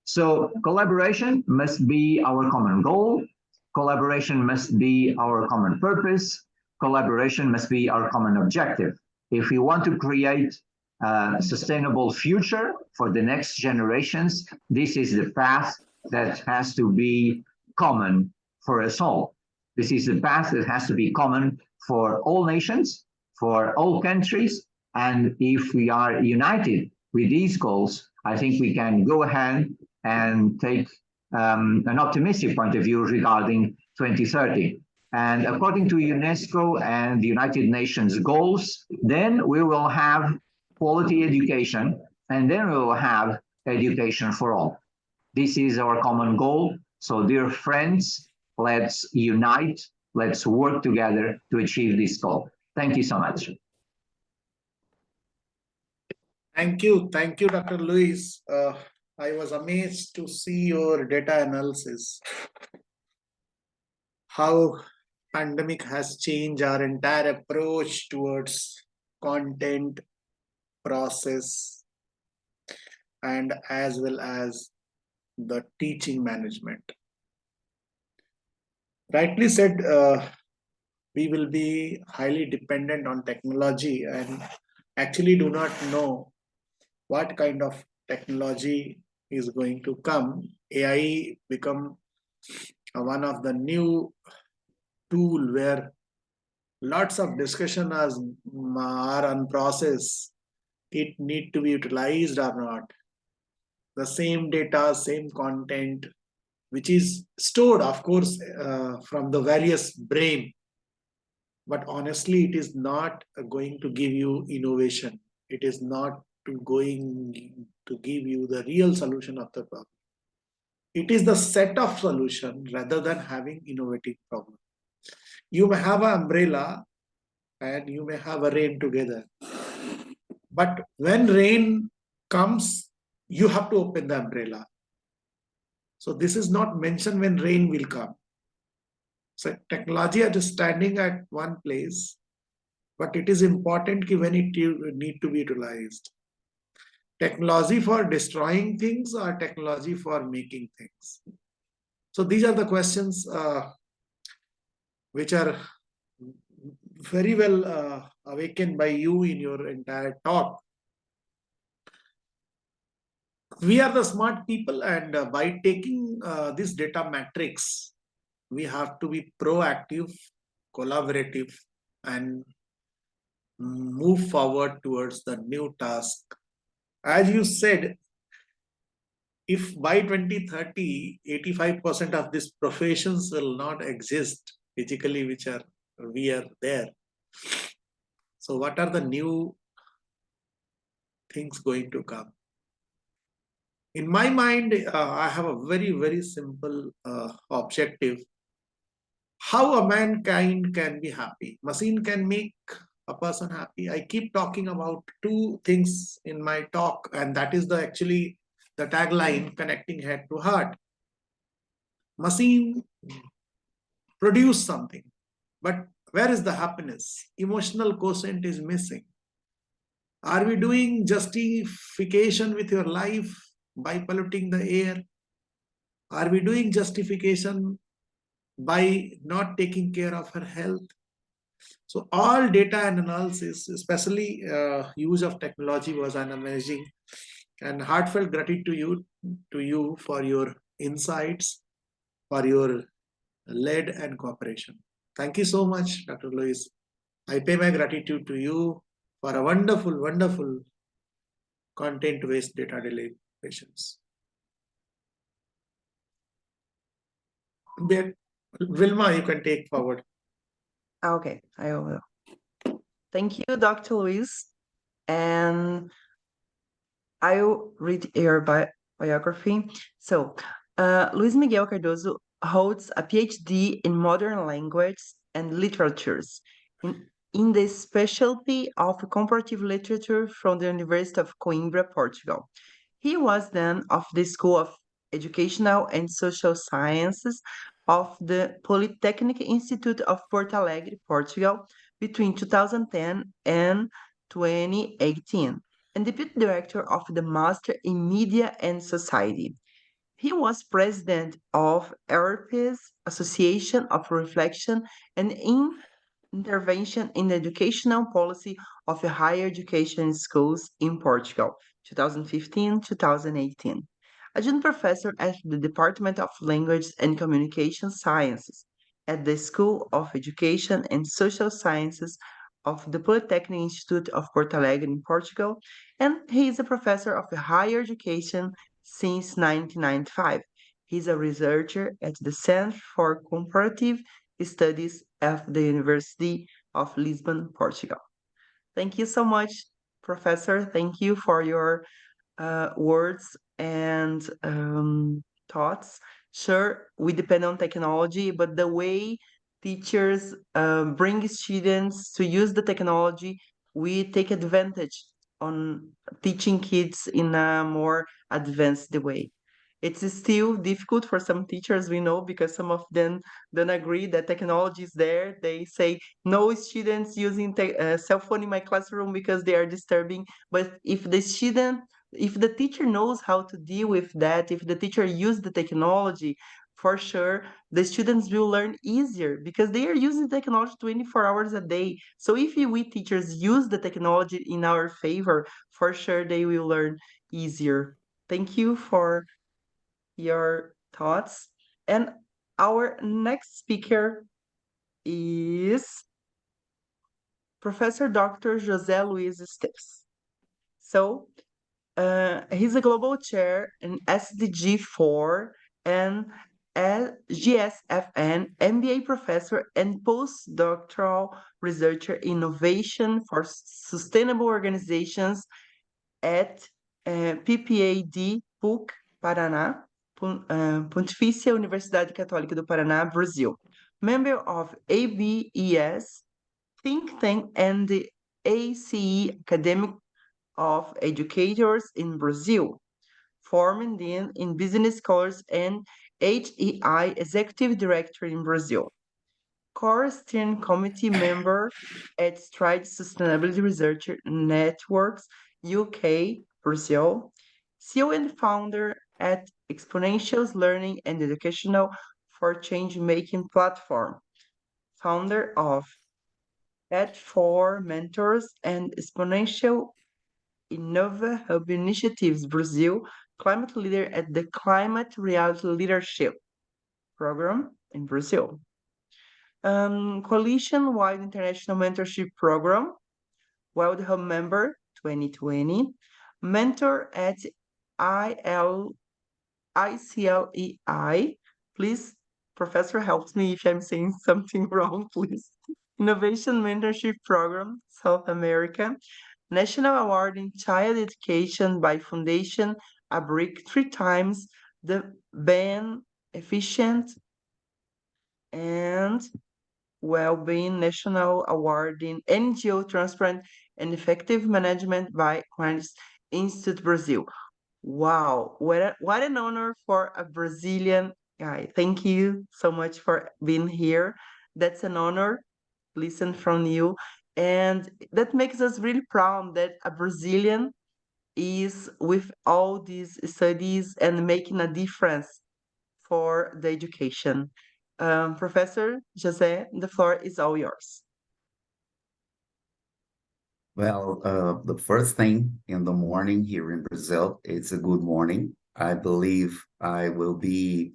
So collaboration must be our common goal. Collaboration must be our common purpose. Collaboration must be our common objective. If we want to create a sustainable future for the next generations, this is the path that has to be common for us all. This is the path that has to be common for all nations, for all countries. And if we are united with these goals, I think we can go ahead and take an optimistic point of view regarding 2030. And according to UNESCO and the United Nations goals, then we will have quality education, and then we will have education for all. This is our common goal. So dear friends, let's unite, let's work together to achieve this goal. Thank you so much. Thank you, Dr. Luis. I was amazed to see your data analysis, how pandemic has changed our entire approach towards content, process, and as well as the teaching management. Rightly said, we will be highly dependent on technology, and actually do not know what kind of technology is going to come. AI become one of the new tool where lots of discussion are on process. It need to be utilized or not. The same data, same content, which is stored, of course, from the various brain. But honestly, it is not going to give you innovation. It is not going to give you the real solution of the problem. It is the set of solution rather than having innovative problem. You may have an umbrella and you may have a rain together. But when rain comes, you have to open the umbrella. So this is not mentioned when rain will come. So technology is standing at one place, but it is important when it need to be utilized. Technology for destroying things or technology for making things. So these are the questions which are very well awakened by you in your entire talk. We are the smart people, and by taking this data matrix, we have to be proactive, collaborative, and move forward towards the new task. As you said, if by 2030, 85% of these professions will not exist physically, we are there. So what are the new things going to come? In my mind, I have a very, very simple objective. How a mankind can be happy. Machine can make a person happy. I keep talking about two things in my talk, and that is actually the tagline, connecting head to heart. Machine produce something, but where is the happiness? Emotional quotient is missing. Are we doing justification with your life by polluting the air? Are we doing justification by not taking care of her health? So all data and analysis, especially use of technology, was an amazing and heartfelt gratitude to you for your insights, for your lead and cooperation. Thank you so much, Dr. Louis. I pay my gratitude to you for a wonderful, wonderful content-based data deliberations. Vilma, you can take forward. Okay, I will. Thank you, Dr. Luis. And I'll read your biography. So, Luis Miguel Cardoso holds a PhD in modern language and literatures in the specialty of comparative literature from the University of Coimbra, Portugal. He was then of the School of Educational and Social Sciences of the Polytechnic Institute of Porto Alegre, Portugal, between 2010 and 2018, and deputy director of the Master in Media and Society. He was president of Europe's Association of Reflection and Intervention in the Educational Policy of Higher Education Schools in Portugal, 2015-2018. Adjunct professor at the Department of Language and Communication Sciences at the School of Education and Social Sciences of the Polytechnic Institute of Porto Alegre in Portugal, and he is a professor of higher education since 1995. He is a researcher at the Center for Comparative Studies at the University of Lisbon, Portugal. Thank you so much, Professor. Thank you for your words and thoughts. Sure, we depend on technology, but the way teachers bring students to use the technology, we take advantage on teaching kids in a more advanced way. It's still difficult for some teachers, we know, because some of them don't agree that technology is there. They say no students using cell phone in my classroom because they are disturbing. But if the teacher knows how to deal with that, if the teacher use the technology for sure the students will learn easier because they are using technology 24 hours a day. So if we teachers use the technology in our favor, for sure they will learn easier. Thank you for your thoughts. And our next speaker is Professor Dr. José Luis Esteves. So he's a global chair in SDG4 and GSFN, MBA professor and postdoctoral researcher in innovation for sustainable organizations at PPAD PUC Paraná, Pontifícia Universidade Católica do Paraná, Brazil. Member of ABES think tank and the ACE Academic of Educators in Brazil, former Dean in Business Scholars and HEI Executive Director in Brazil. Core Steering Committee member at Stride Sustainability Research Networks, UK, Brazil. CEO and founder at Exponentials Learning and Educational for Change-Making Platform. Founder of Ed4 Mentors and Exponential Innova Hub Initiatives Brazil, climate leader at the Climate Reality Leadership Program in Brazil. Coalition-wide International Mentorship Program, World Hub member 2020, mentor at ICLEI. Please, Professor, help me if I'm saying something wrong, please. Innovation Mentorship Program, South America. National Award in Child Education by Foundation ABRIC 3 times the Ben Efficient and Wellbeing National Award in NGO Transparent and Effective Management by Qualis Institute Brazil. Wow, what an honor for a Brazilian guy. Thank you so much for being here. That's an honor. Listen from you. And that makes us really proud that a Brazilian is with all these studies and making a difference for the education. Professor José, the floor is all yours. Well, the first thing in the morning here in Brazil, it's a good morning. I believe I will be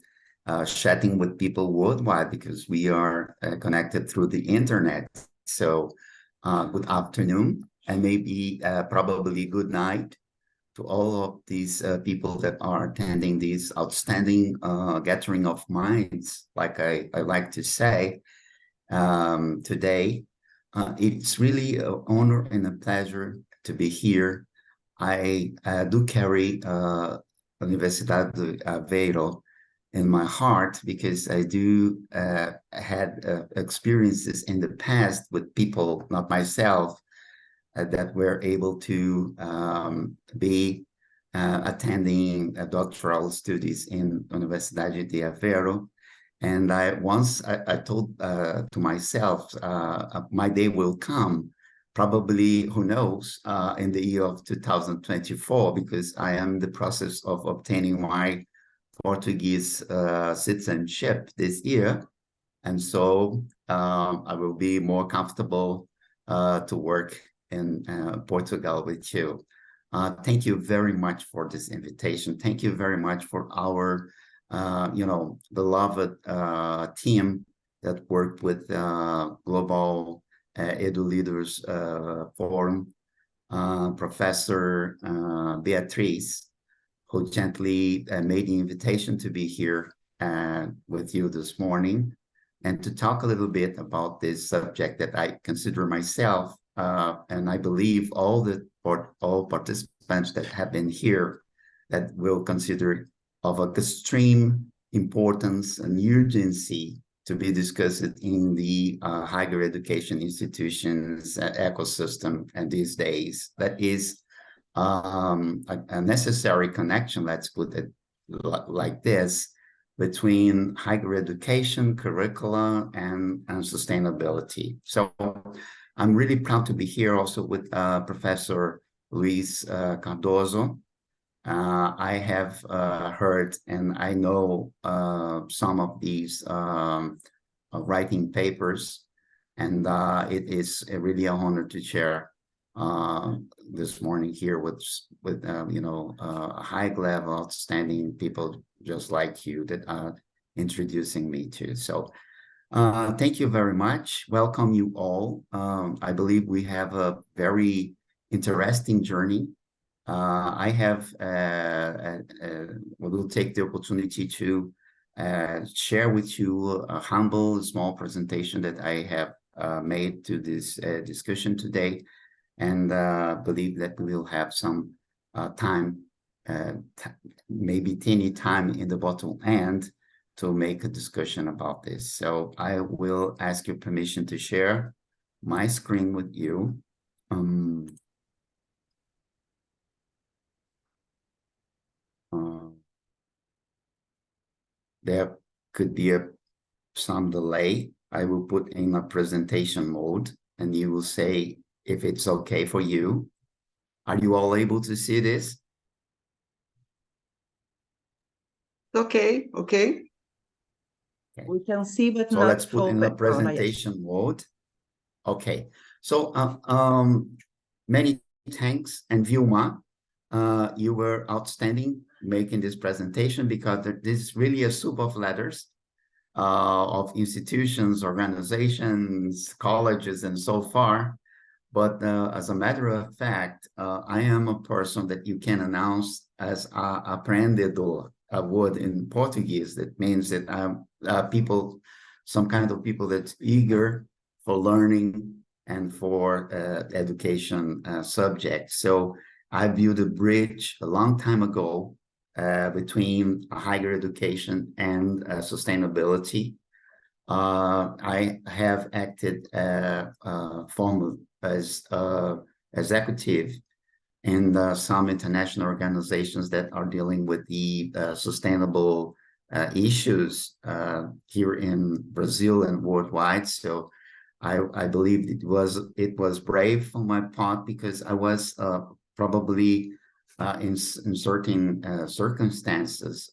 chatting with people worldwide because we are connected through the internet. So good afternoon and maybe probably good night to all of these people that are attending this outstanding gathering of minds, like I like to say today. It's really an honor and a pleasure to be here. I do carry Universidade de Aveiro in my heart because I do had experiences in the past with people, not myself, that were able to be attending doctoral studies in Universidade de Aveiro. And I told to myself, my day will come, probably, who knows, in the year of 2024, because I am in the process of obtaining my Portuguese citizenship this year. And so I will be more comfortable to work in Portugal with you. Thank you very much for this invitation. Thank you very much for our beloved team that worked with Global Edu Leaders Forum, Professor Beatriz, who gently made the invitation to be here with you this morning and to talk a little bit about this subject that I consider myself, and I believe all participants that have been here that will consider of extreme importance and urgency to be discussed in the higher education institutions ecosystem and these days. That is a necessary connection, let's put it like this, between higher education, curricula, and sustainability. So I'm really proud to be here also with Professor Luis Cardoso. I have heard and I know some of these writing papers, and it is really an honor to share this morning here with a high level, outstanding people just like you that are introducing me to. So thank you very much. Welcome you all. I believe we have a very interesting journey. I will take the opportunity to share with you a humble, small presentation that I have made to this discussion today, and believe that we will have some time, maybe teeny time in the bottom end to make a discussion about this. So I will ask your permission to share my screen with you. There could be some delay. I will put in a presentation mode, and you will say if it's okay for you. Are you all able to see this? Okay, okay. We can see, but So not let's put full in a background, yes. presentation mode. Okay. So many thanks, and Vilma, you were outstanding making this presentation, because this is really a soup of letters of institutions, organizations, colleges, and so far. But as a matter of fact, I am a person that you can announce as aprendedor, a word in Portuguese that means that I'm people, some kind of people that's eager for learning and for education subjects. So I built a bridge a long time ago between higher education and sustainability. I have acted formerly as executive in some international organizations that are dealing with the sustainable issues here in Brazil and worldwide. So I believe it was brave on my part, because I was probably in certain circumstances,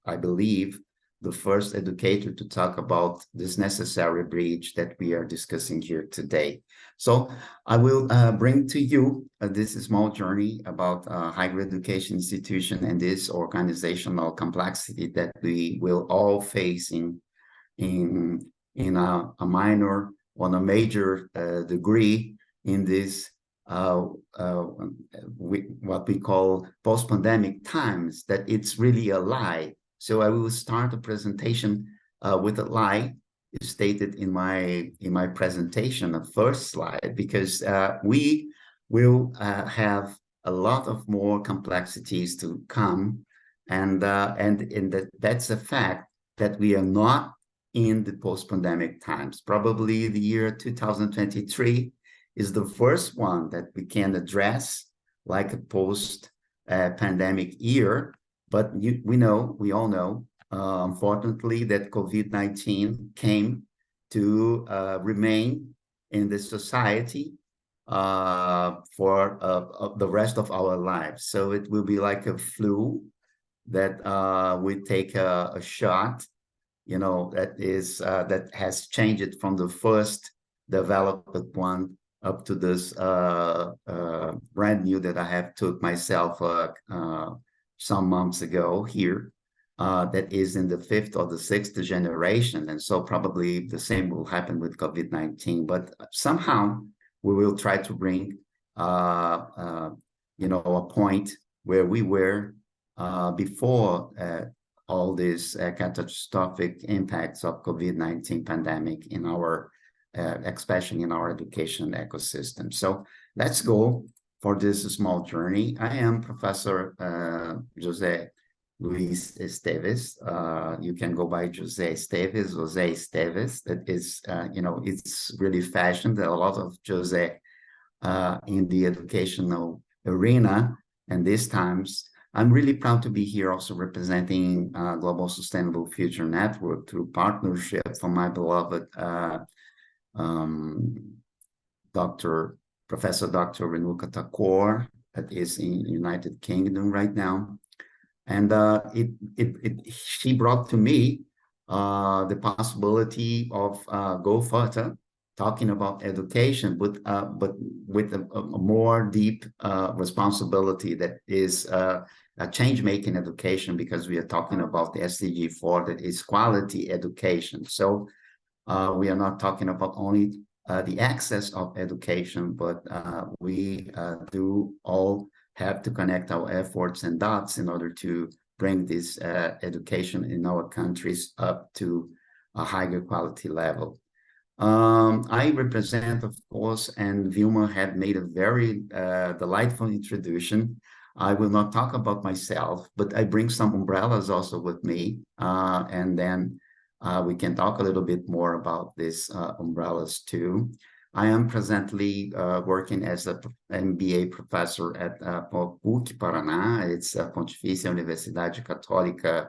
I believe, the first educator to talk about this necessary bridge that we are discussing here today. So I will bring to you this small journey about higher education institution and this organizational complexity that we will all face in a minor or a major degree in this what we call post-pandemic times, that it's really a lie. So I will start the presentation with a lie stated in my presentation, the first slide, because we will have a lot of more complexities to come, and that's a fact that we are not in the post-pandemic times. Probably the year 2023 is the first one that we can address like a post-pandemic year. But we all know, unfortunately, that COVID-19 came to remain in the society for the rest of our lives. So it will be like a flu that we take a shot, that has changed from the first developed one up to this brand new that I have took myself some months ago here, that is in the 5th or the 6th generation. And so probably the same will happen with COVID-19, but somehow we will try to bring, a point where we were before all these catastrophic impacts of COVID-19 pandemic in our, especially in our education ecosystem. So let's go for this small journey. I am Professor José Luis Esteves. You can go by José Esteves, José Esteves. That is, it's really fashioned. There are a lot of José in the educational arena, and these times I'm really proud to be here also representing Global Sustainable Future Network through partnership from my beloved Professor Dr. Renuka Thakur, that is in United Kingdom right now. And she brought to me the possibility of go further, talking about education, but with a more deep responsibility that is a change-making education, because we are talking about the SDG 4, that is quality education. So we are not talking about only the access of education, but we do all have to connect our efforts and dots in order to bring this education in our countries up to a higher quality level. I represent, of course, and Vilma had made a very delightful introduction. I will not talk about myself, but I bring some umbrellas also with me, and then we can talk a little bit more about these umbrellas too. I am presently working as an MBA professor at PUC Paraná. It's a Pontifícia Universidade Católica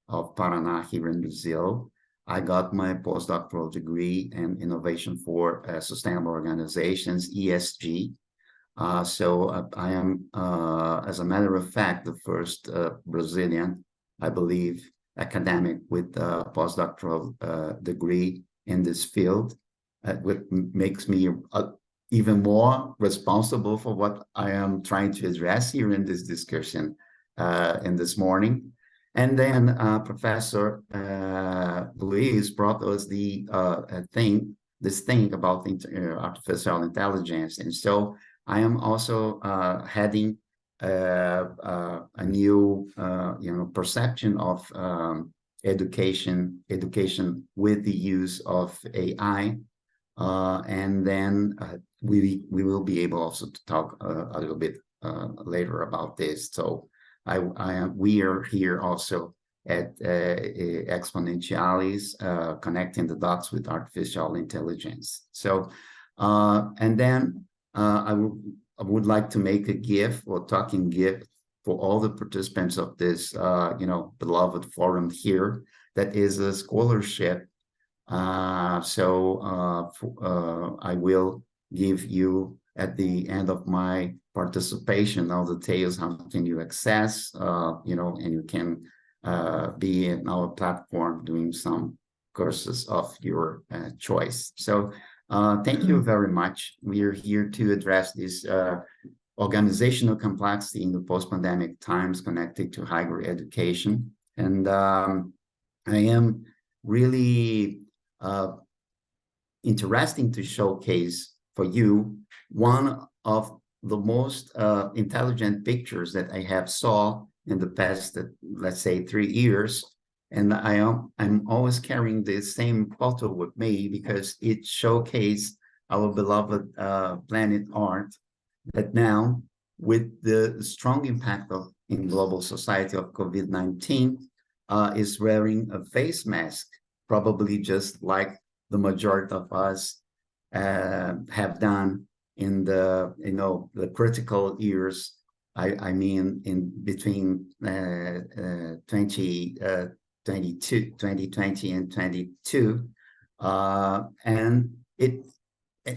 of Paraná here in Brazil. I got my postdoctoral degree in Innovation for Sustainable Organizations, ESG. So I am, as a matter of fact, the first Brazilian, I believe, academic with a postdoctoral degree in this field, which makes me even more responsible for what I am trying to address here in this discussion in this morning. And then Professor Luis brought us this thing about artificial intelligence. And so I am also heading a new perception of education with the use of AI. And then we will be able also to talk a little bit later about this. So we are here also at Exponentialis, connecting the dots with artificial intelligence. So, and then I would like to make a gift or talking gift for all the participants of this, beloved forum here. That is a scholarship. I will give you at the end of my participation all details. How can you access, and you can be in our platform doing some courses of your choice. So thank you very much. We are here to address this organizational complexity in the post-pandemic times connected to higher education. And I am really interesting to showcase for you one of the most intelligent pictures that I have saw in the past, let's say, 3 years. And I'm always carrying the same photo with me because it showcased our beloved planet Earth, that now, with the strong impact in global society of COVID-19, is wearing a face mask, probably just like the majority of us have done in the the critical years. I mean, in between 2020 and 22, and it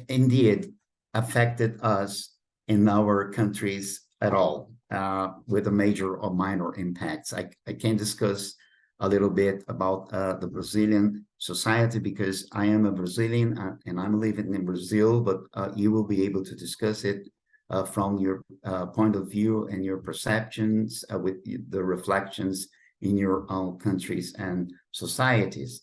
indeed affected us in our countries at all, with a major or minor impacts. I can discuss a little bit about the Brazilian society because I am a Brazilian and I'm living in Brazil, but you will be able to discuss it from your point of view and your perceptions with the reflections in your own countries and societies.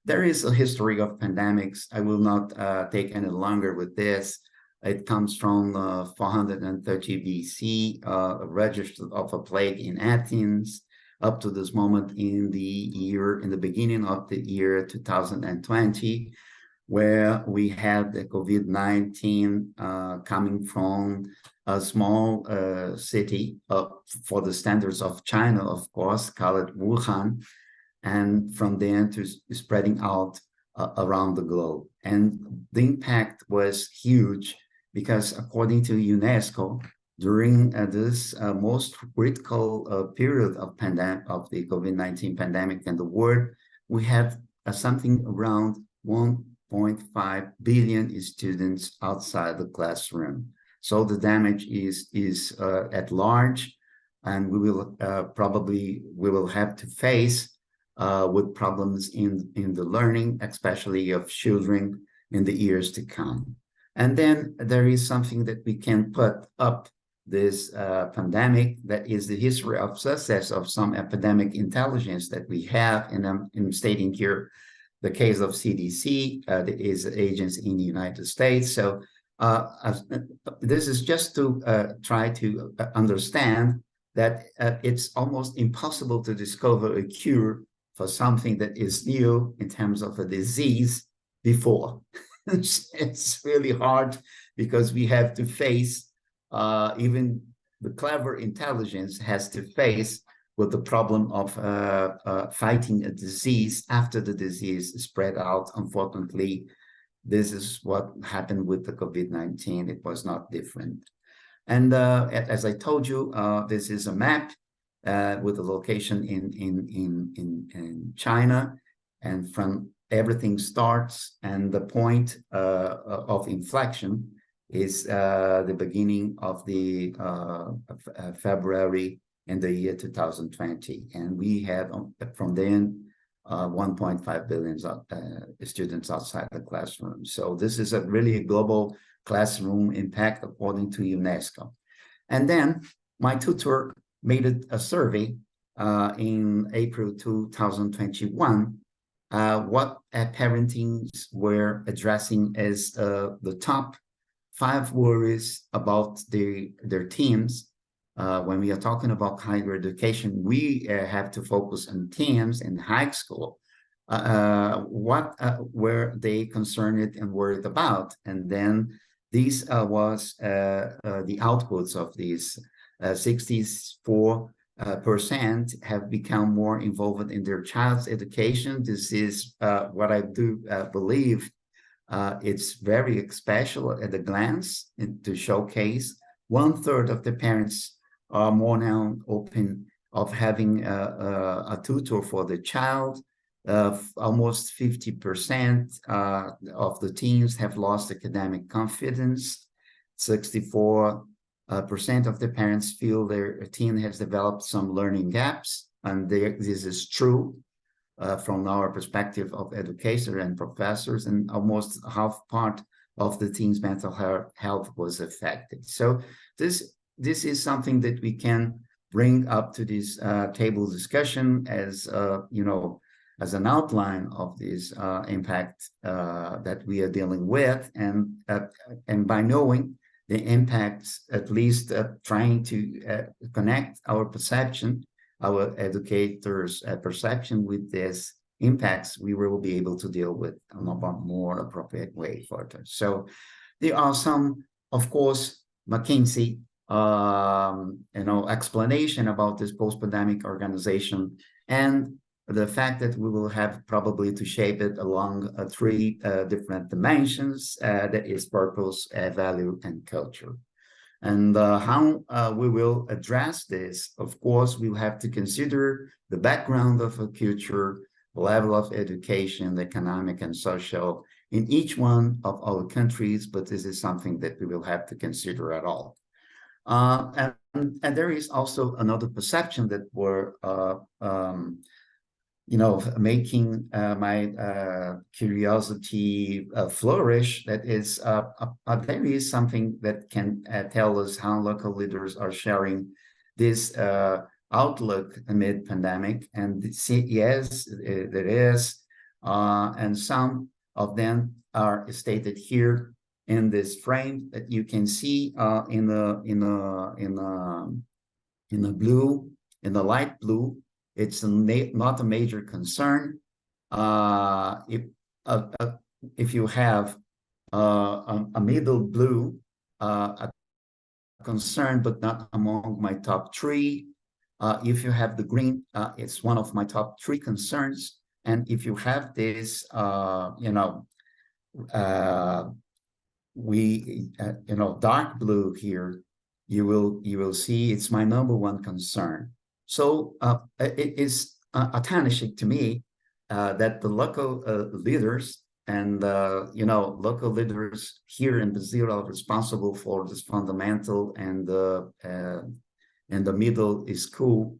There is a history of pandemics. I will not take any longer with this. It comes from 430 BC, register of a plague in Athens, up to this moment in the beginning of the year 2020, where we had the COVID-19 coming from a small city for the standards of China, of course, called Wuhan, and from there to spreading out around the globe. And the impact was huge because according to UNESCO, during this most critical period of the COVID-19 pandemic in the world, we had something around 1.5 billion students outside the classroom. So the damage is at large, and we will probably have to face with problems in the learning, especially of children in the years to come. And then there is something that we can put up this pandemic, that is the history of success of some epidemic intelligence that we have, and I'm stating here the case of CDC, that is agency in the United States. So this is just to try to understand that it's almost impossible to discover a cure for something that is new in terms of a disease before. It's really hard because we have to face, even the clever intelligence has to face with the problem of fighting a disease after the disease spread out. Unfortunately, this is what happened with the COVID-19. It was not different. And as I told you, this is a map with a location in China, and from everything starts, and the point of inflection is the beginning of the February in the year 2020, and we had from then 1.5 billion students outside the classroom. So this is a really global classroom impact according to UNESCO. And then my tutor made a survey in April 2021, what parentings were addressing as the top 5 worries about their teens. When we are talking about higher education, we have to focus on teens in high school. What were they concerned and worried about? And then these was the outputs of these. 64% have become more involved in their child's education. This is what I do believe. It's very special at a glance to showcase. 1/3 of the parents are more now open of having a tutor for the child. Almost 50% of the teens have lost academic confidence. 64% of the parents feel their teen has developed some learning gaps, and this is true from our perspective of educators and professors, and almost half part of the teen's mental health was affected. So this is something that we can bring up to this table discussion as as an outline of this impact that we are dealing with, and by knowing the impacts, at least trying to connect our perception, our educators' perception with these impacts, we will be able to deal with in a more appropriate way further. So there are some, of course, McKinsey, explanation about this post-pandemic organization, and the fact that we will have probably to shape it along 3 different dimensions, that is purpose, value, and culture. And how we will address this, of course, we'll have to consider the background of a culture, level of education, economic and social in each one of our countries, but this is something that we will have to consider at all. And there is also another perception that we're making my curiosity flourish. That is, there is something that can tell us how local leaders are sharing this outlook amid pandemic. And yes, there is, and some of them are stated here in this frame that you can see in the blue, in the light blue. It's not a major concern. If you have a middle blue, a concern, but not among my top 3. If you have the green, it's one of my top 3 concerns. And if you have this, dark blue here, you will see it's my number 1 concern. So it is astonishing to me that the local leaders and local leaders here in Brazil are responsible for this fundamental and the middle school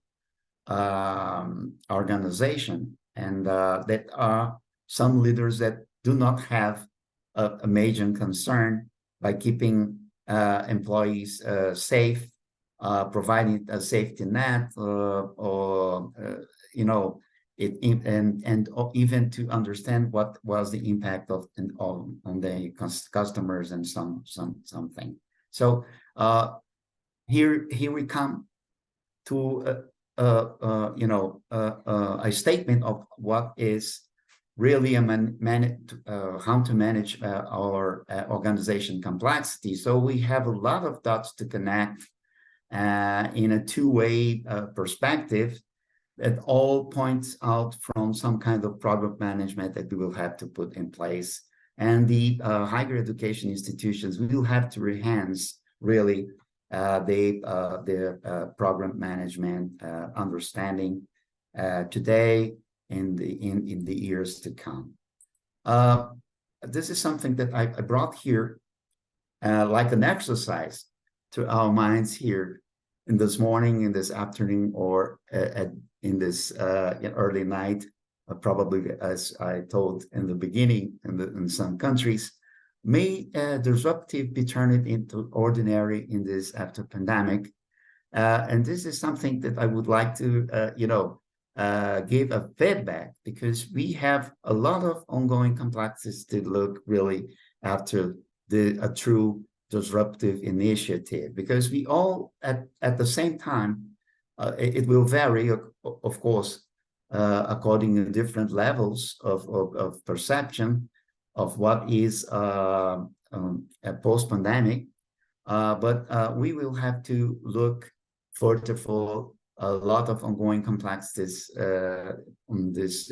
organization, and that are some leaders that do not have a major concern by keeping employees safe, providing a safety net, or and even to understand what was the impact on the customers and something. So here we come to a statement of what is really how to manage our organization complexity. So we have a lot of dots to connect in a two-way perspective that all points out from some kind of product management that we will have to put in place. And the higher education institutions will have to enhance really their program management understanding today and in the years to come. This is something that I brought here like an exercise to our minds here in this morning, in this afternoon, or in this early night, probably, as I told in the beginning, in some countries. May disruptive be turned into ordinary in this after pandemic? And this is something that I would like to, give a feedback, because we have a lot of ongoing complexities to look really after a true disruptive initiative, because we all at the same time, it will vary, of course, according to different levels of perception of what is a post-pandemic, but we will have to look further for a lot of ongoing complexities on this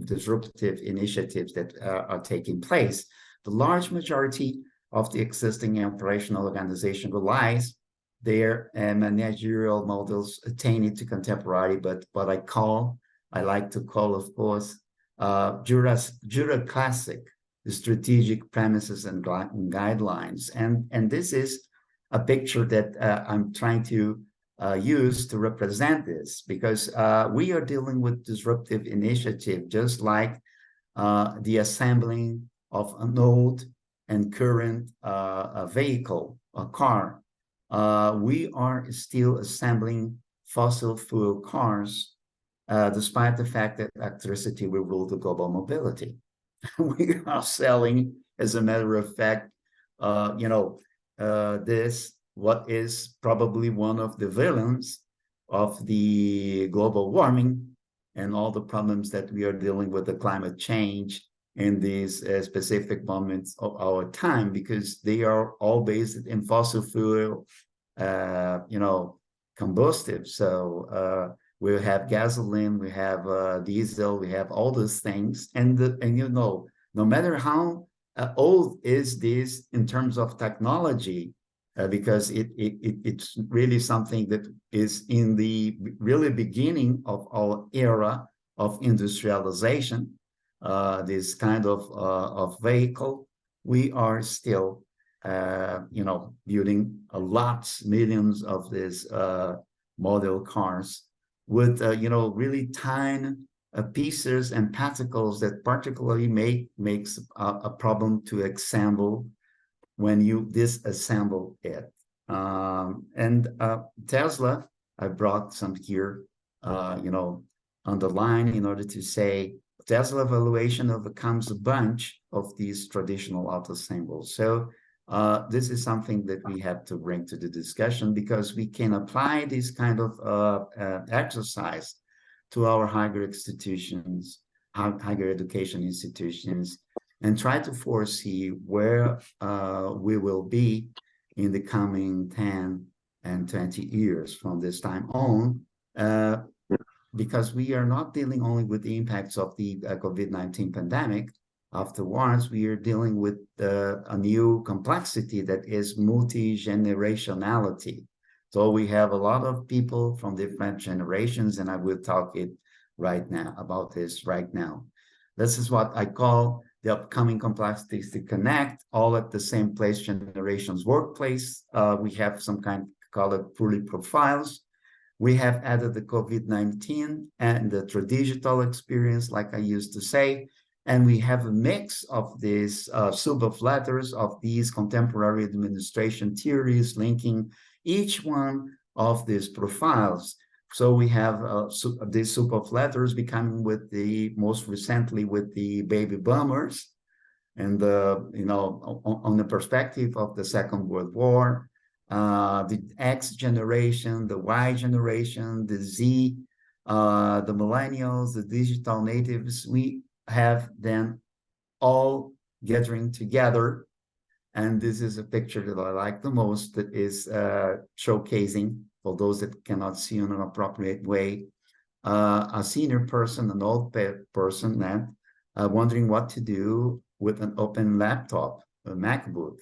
disruptive initiatives that are taking place. The large majority of the existing operational organization relies their managerial models attaining to contemporary, but what I like to call, of course, Jura classic, the strategic premises and guidelines. And this is a picture that I'm trying to use to represent this, because we are dealing with disruptive initiative, just like the assembling of an old and current vehicle, a car. We are still assembling fossil fuel cars, despite the fact that electricity will rule the global mobility. We are selling, as a matter of fact, this, what is probably one of the villains of the global warming and all the problems that we are dealing with the climate change in these specific moments of our time, because they are all based in fossil fuel, combustive. So we have gasoline, we have diesel, we have all those things, and no matter how old is this in terms of technology, because it's really something that is in the really beginning of our era of industrialization, this kind of vehicle, we are still building millions of these model cars with really tiny pieces and particles that particularly makes a problem to assemble when you disassemble it. And Tesla, I brought some here, on the line in order to say Tesla evaluation overcomes a bunch of these traditional auto symbols. So this is something that we have to bring to the discussion, because we can apply this kind of exercise to our higher institutions, higher education institutions, and try to foresee where we will be in the coming 10 and 20 years from this time on, because we are not dealing only with the impacts of the COVID-19 pandemic. Afterwards, we are dealing with a new complexity that is multi-generationality. So we have a lot of people from different generations, and I will talk about this right now. This is what I call the upcoming complexities to connect all at the same place, generations workplace. We have some kind, call it poorly profiles. We have added the COVID-19 and the digital experience, like I used to say, and we have a mix of these soup of letters of these contemporary administration theories linking each one of these profiles. So we have this soup of letters becoming with the most recently with the baby boomers, and on the perspective of the Second World War, the X generation, the Y generation, the Z, the millennials, the digital natives. We have them all gathering together, and this is a picture that I like the most, that is showcasing, for those that cannot see in an appropriate way, a senior person, an old person, wondering what to do with an open laptop, a MacBook,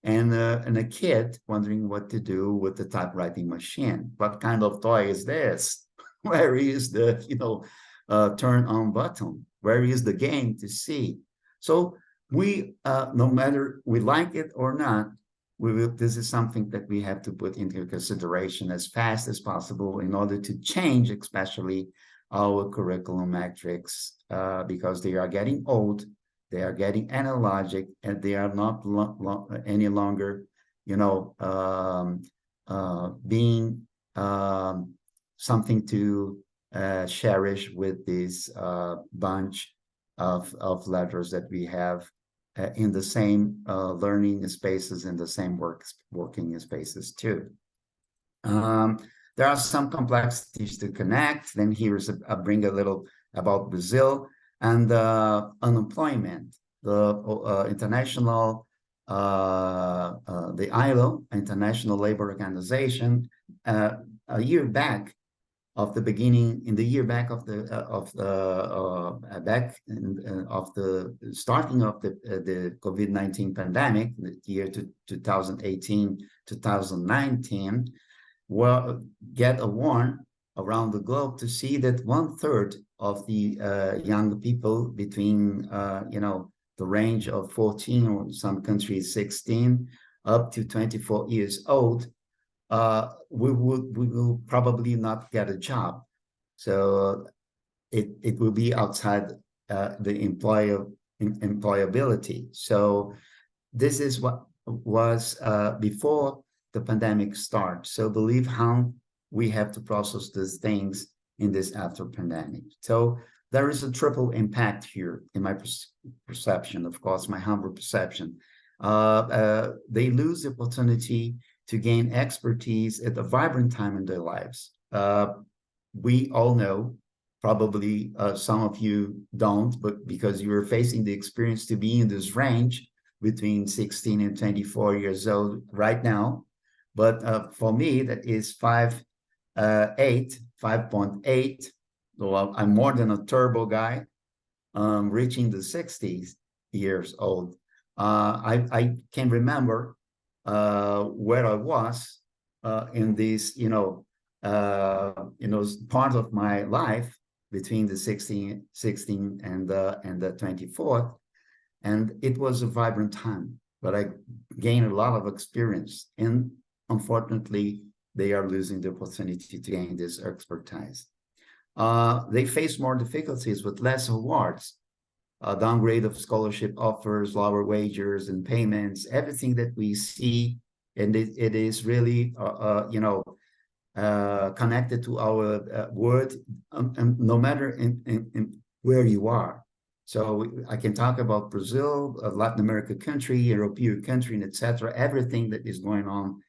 and a kid wondering what to do with the typewriting machine. What kind of toy is this? Where is the turn on button? Where is the game to see? So we, no matter we like it or not, this is something that we have to put into consideration as fast as possible in order to change, especially our curriculum metrics, because they are getting old, they are getting analogic, and they are not any longer, being something to cherish with this bunch of letters that we have in the same learning spaces, in the same working spaces too. There are some complexities to connect. Then here's I bring a little about Brazil and unemployment. The international, the ILO, International Labor Organization, a year back of the beginning, in the year back of the starting of the COVID-19 pandemic, the year 2018, 2019, get a warn around the globe to see that 1/3 of the young people between the range of 14, or in some countries 16, up to 24 years old, we will probably not get a job. So it will be outside the employability. So this is what was before the pandemic starts. So believe how we have to process these things in this after pandemic. So there is a triple impact here in my perception, of course, my humble perception. They lose the opportunity to gain expertise at a vibrant time in their lives. We all know, probably some of you don't, but because you are facing the experience to be in this range between 16 and 24 years old right now. But for me, that is 5.8. So I'm more than a turbo guy, reaching the 60s years old. I can remember where I was in this, part of my life between the 16 and the 24th, and it was a vibrant time. But I gained a lot of experience, and unfortunately, they are losing the opportunity to gain this expertise. They face more difficulties with less awards. Downgrade of scholarship offers, lower wages and payments, everything that we see, and it is really, connected to our word, no matter in where you are. So I can talk about Brazil, a Latin American country, European country, and etc. Everything that is going on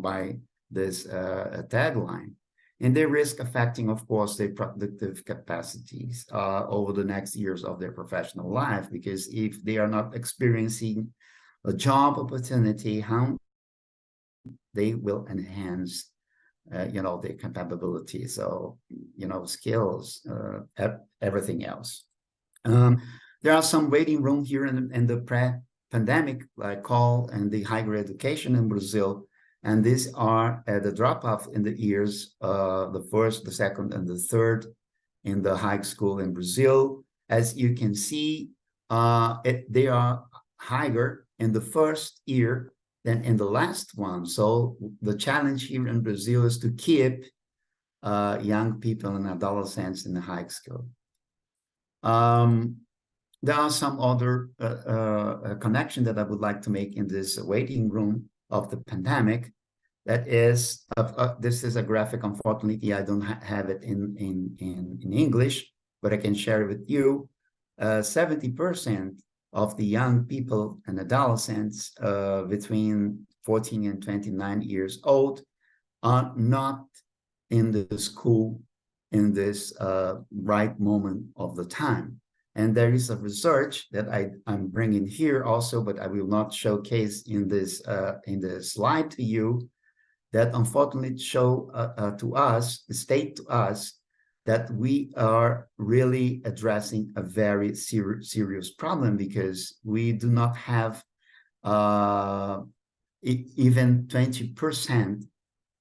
by this tagline. And they risk affecting, of course, their productive capacities over the next years of their professional life, because if they are not experiencing a job opportunity, how they will enhance, their capabilities, so, skills, everything else. There are some waiting room here in the pre-pandemic call and the higher education in Brazil. And these are the drop-off in the years, the first, the second, and the third in the high school in Brazil. As you can see, they are higher in the first year than in the last one. So the challenge here in Brazil is to keep young people and adolescents in the high school. There are some other connection that I would like to make in this waiting room of the pandemic. That is, this is a graphic. Unfortunately, I don't have it in English, but I can share it with you. 70% of the young people and adolescents between 14 and 29 years old are not in the school in this right moment of the time. And there is a research that I'm bringing here also, but I will not showcase in this in the slide to you, that unfortunately show to us, state to us, that we are really addressing a very serious problem, because we do not have even 20%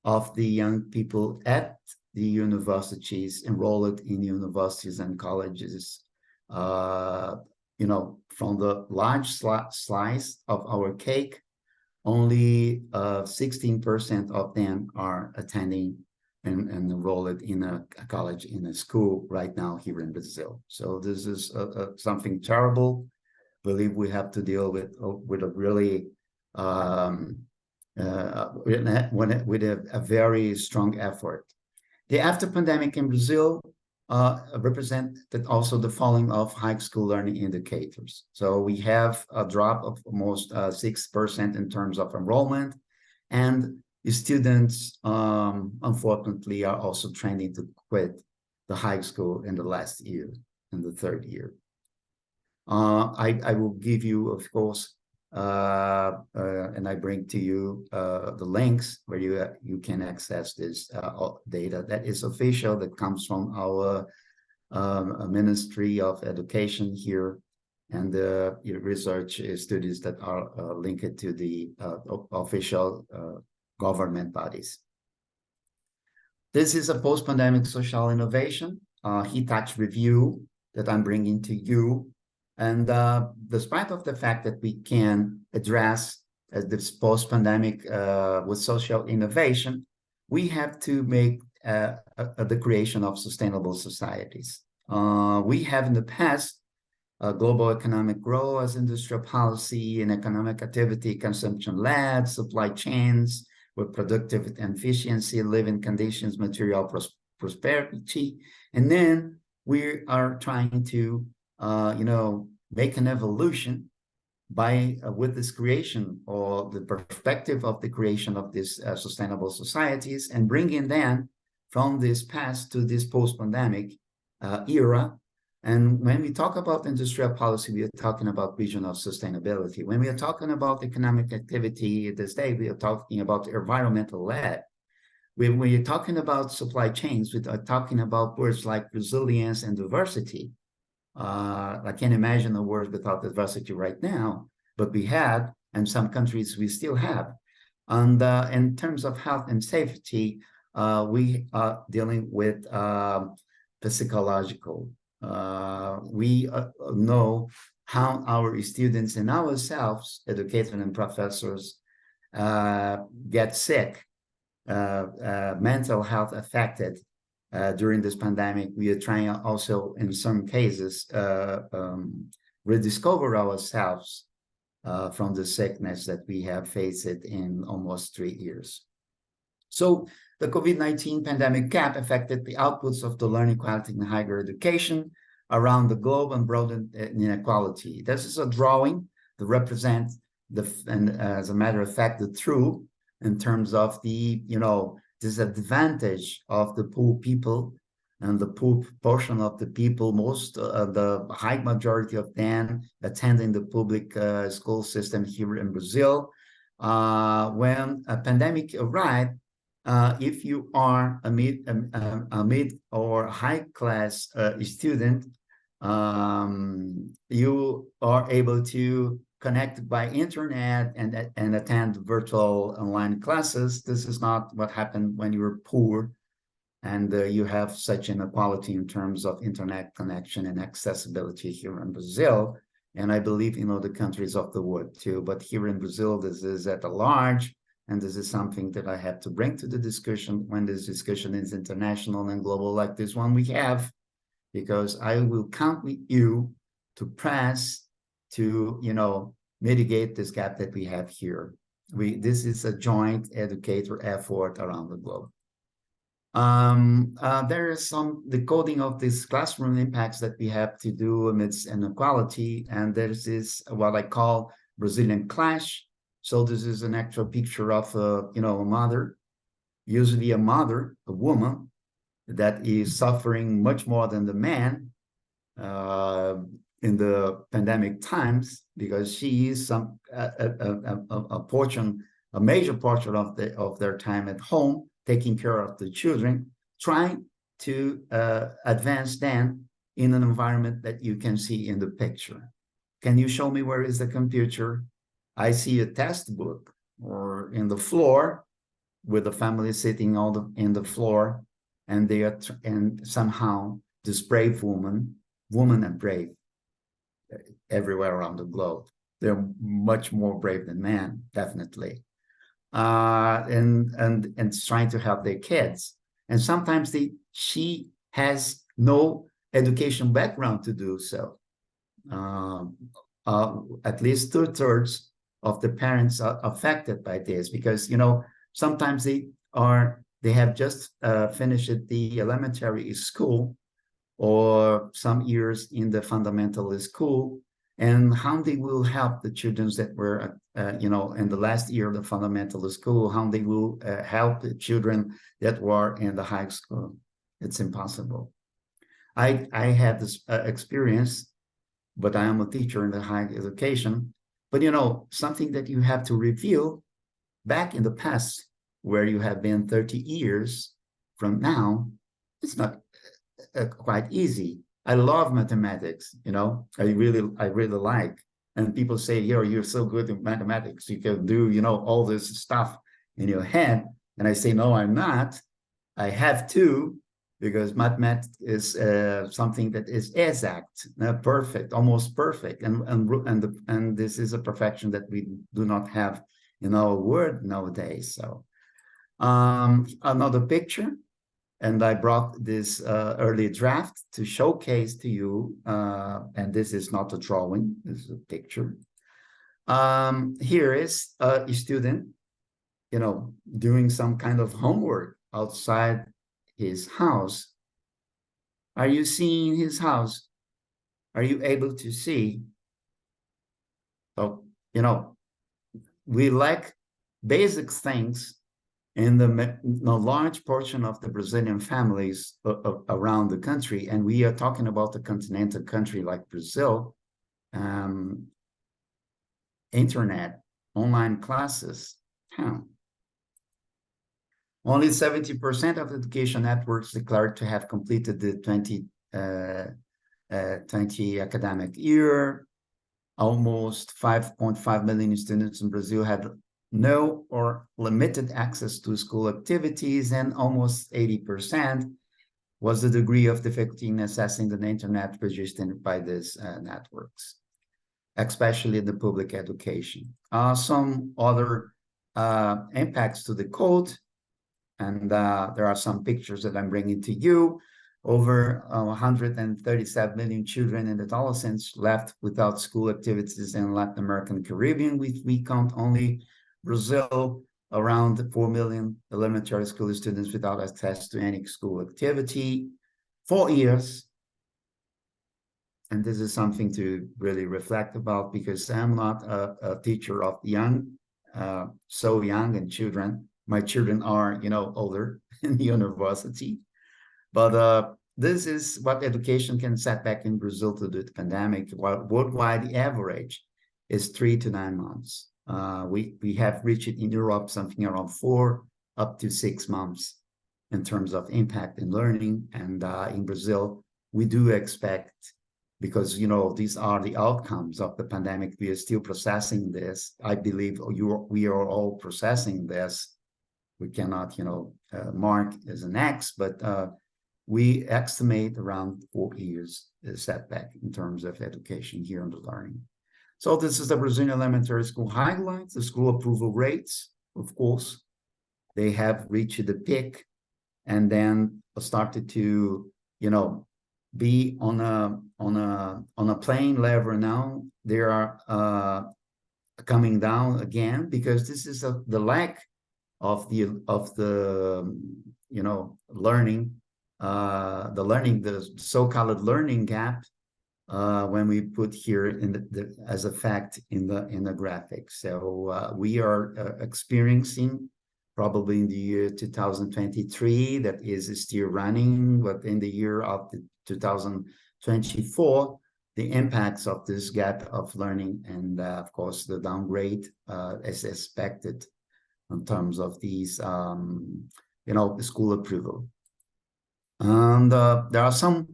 of the young people at the universities, enrolled in universities and colleges. You know, from the large slice of our cake, only 16% of them are attending and enrolled in a college, in a school right now here in Brazil. So this is something terrible. I believe we have to deal with a really with a very strong effort. The after pandemic in Brazil represented also the falling of high school learning indicators. So we have a drop of almost 6% in terms of enrollment, and the students, unfortunately, are also trending to quit the high school in the last year, in the third year. I will give you, of course, and I bring to you the links where you can access this data that is official, that comes from our Ministry of Education here, and the research studies that are linked to the official government bodies. This is a post-pandemic social innovation Hitachi review that I'm bringing to you. And despite of the fact that we can address this post-pandemic with social innovation, we have to make the creation of sustainable societies. We have in the past global economic growth as industrial policy and economic activity, consumption-led, supply chains with productive efficiency, living conditions, material prosperity. And then we are trying to make an evolution by with this creation, or the perspective of the creation of these sustainable societies, and bringing them from this past to this post-pandemic era. And when we talk about industrial policy, we are talking about vision of sustainability. When we are talking about economic activity this day, we are talking about environmental led. When we are talking about supply chains, we are talking about words like resilience and diversity. I can't imagine a world without diversity right now, but we had, and some countries we still have. And in terms of health and safety, we are dealing with psychological. We know how our students and ourselves, educators and professors, get sick, mental health affected. During this pandemic, we are trying also, in some cases, rediscover ourselves from the sickness that we have faced in almost 3 years. So the COVID-19 pandemic gap affected the outputs of the learning quality in higher education around the globe and broadened inequality. This is a drawing that represents and as a matter of fact, the truth in terms of the, disadvantage of the poor people, and the poor portion of the people, the high majority of them attending the public school system here in Brazil. When a pandemic arrived, if you are a mid or high class student, you are able to connect by internet and attend virtual online classes. This is not what happened when you were poor and you have such inequality in terms of internet connection and accessibility here in Brazil. And I believe in other countries of the world too. But here in Brazil, this is at a large, and this is something that I have to bring to the discussion when this discussion is international and global like this one we have, because I will count with you to press to, mitigate this gap that we have here. This is a joint educator effort around the globe. There is some decoding of these classroom impacts that we have to do amidst inequality, and there's this what I call Brazilian clash. So this is an actual picture of a mother, usually a woman that is suffering much more than the man in the pandemic times, because she is a major portion of their time at home, taking care of the children, trying to advance them in an environment that you can see in the picture. Can you show me where is the computer? I see a textbook or in the floor with the family sitting in the floor, and they are and somehow this brave woman and brave everywhere around the globe. They're much more brave than men, definitely. And trying to help their kids. And sometimes she has no education background to do so. At least 2/3 of the parents are affected by this, because sometimes they have just finished the elementary school or some years in the fundamental school, and how they will help the children that were, in the last year of the fundamental school, how they will help the children that were in the high school. It's impossible. I had this experience, but I am a teacher in the higher education. But something that you have to review back in the past, where you have been 30 years from now, it's not quite easy. I love mathematics, I really like. And people say, you're so good in mathematics, you can do, all this stuff in your head. And I say, no, I'm not. I have to, because mathematics is something that is exact, perfect, almost perfect. And this is a perfection that we do not have in our world nowadays. So another picture. And I brought this early draft to showcase to you, and this is not a drawing, this is a picture. Here is a student, doing some kind of homework outside his house. Are you seeing his house? Are you able to see? So, we lack basic things in the large portion of the Brazilian families around the country, and we are talking about a continental country like Brazil. Internet, online classes, only 70% of education networks declared to have completed the 2020 academic year. Almost 5.5 million students in Brazil had no or limited access to school activities, and almost 80% was the degree of difficulty in accessing the internet produced by these networks, especially the public education. Some other impacts to the code, and there are some pictures that I'm bringing to you. Over 137 million children and adolescents left without school activities in Latin America and Caribbean. We count only Brazil, around 4 million elementary school students without access to any school activity. 4 years. And this is something to really reflect about, because I'm not a teacher of so young and children. My children are, older in the university. But this is what education can set back in Brazil to the pandemic. While worldwide, the average is 3 to 9 months. We have reached in Europe something around 4 up to 6 months in terms of impact in learning. And in Brazil, we do expect, because these are the outcomes of the pandemic. We are still processing this. I believe we are all processing this. We cannot, mark as an X, but we estimate around 4 years setback in terms of education here in the learning. So this is the Brazilian elementary school highlights, the school approval rates, of course. They have reached the peak and then started to, be on a plane level now. They are coming down again because this is the lack of the learning, the so-called learning gap, when we put here in as a fact in the graphic. So we are experiencing probably in the year 2023 that is still running, but in the year of 2024, the impacts of this gap of learning and of course the downgrade as expected in terms of these school approval. And there are some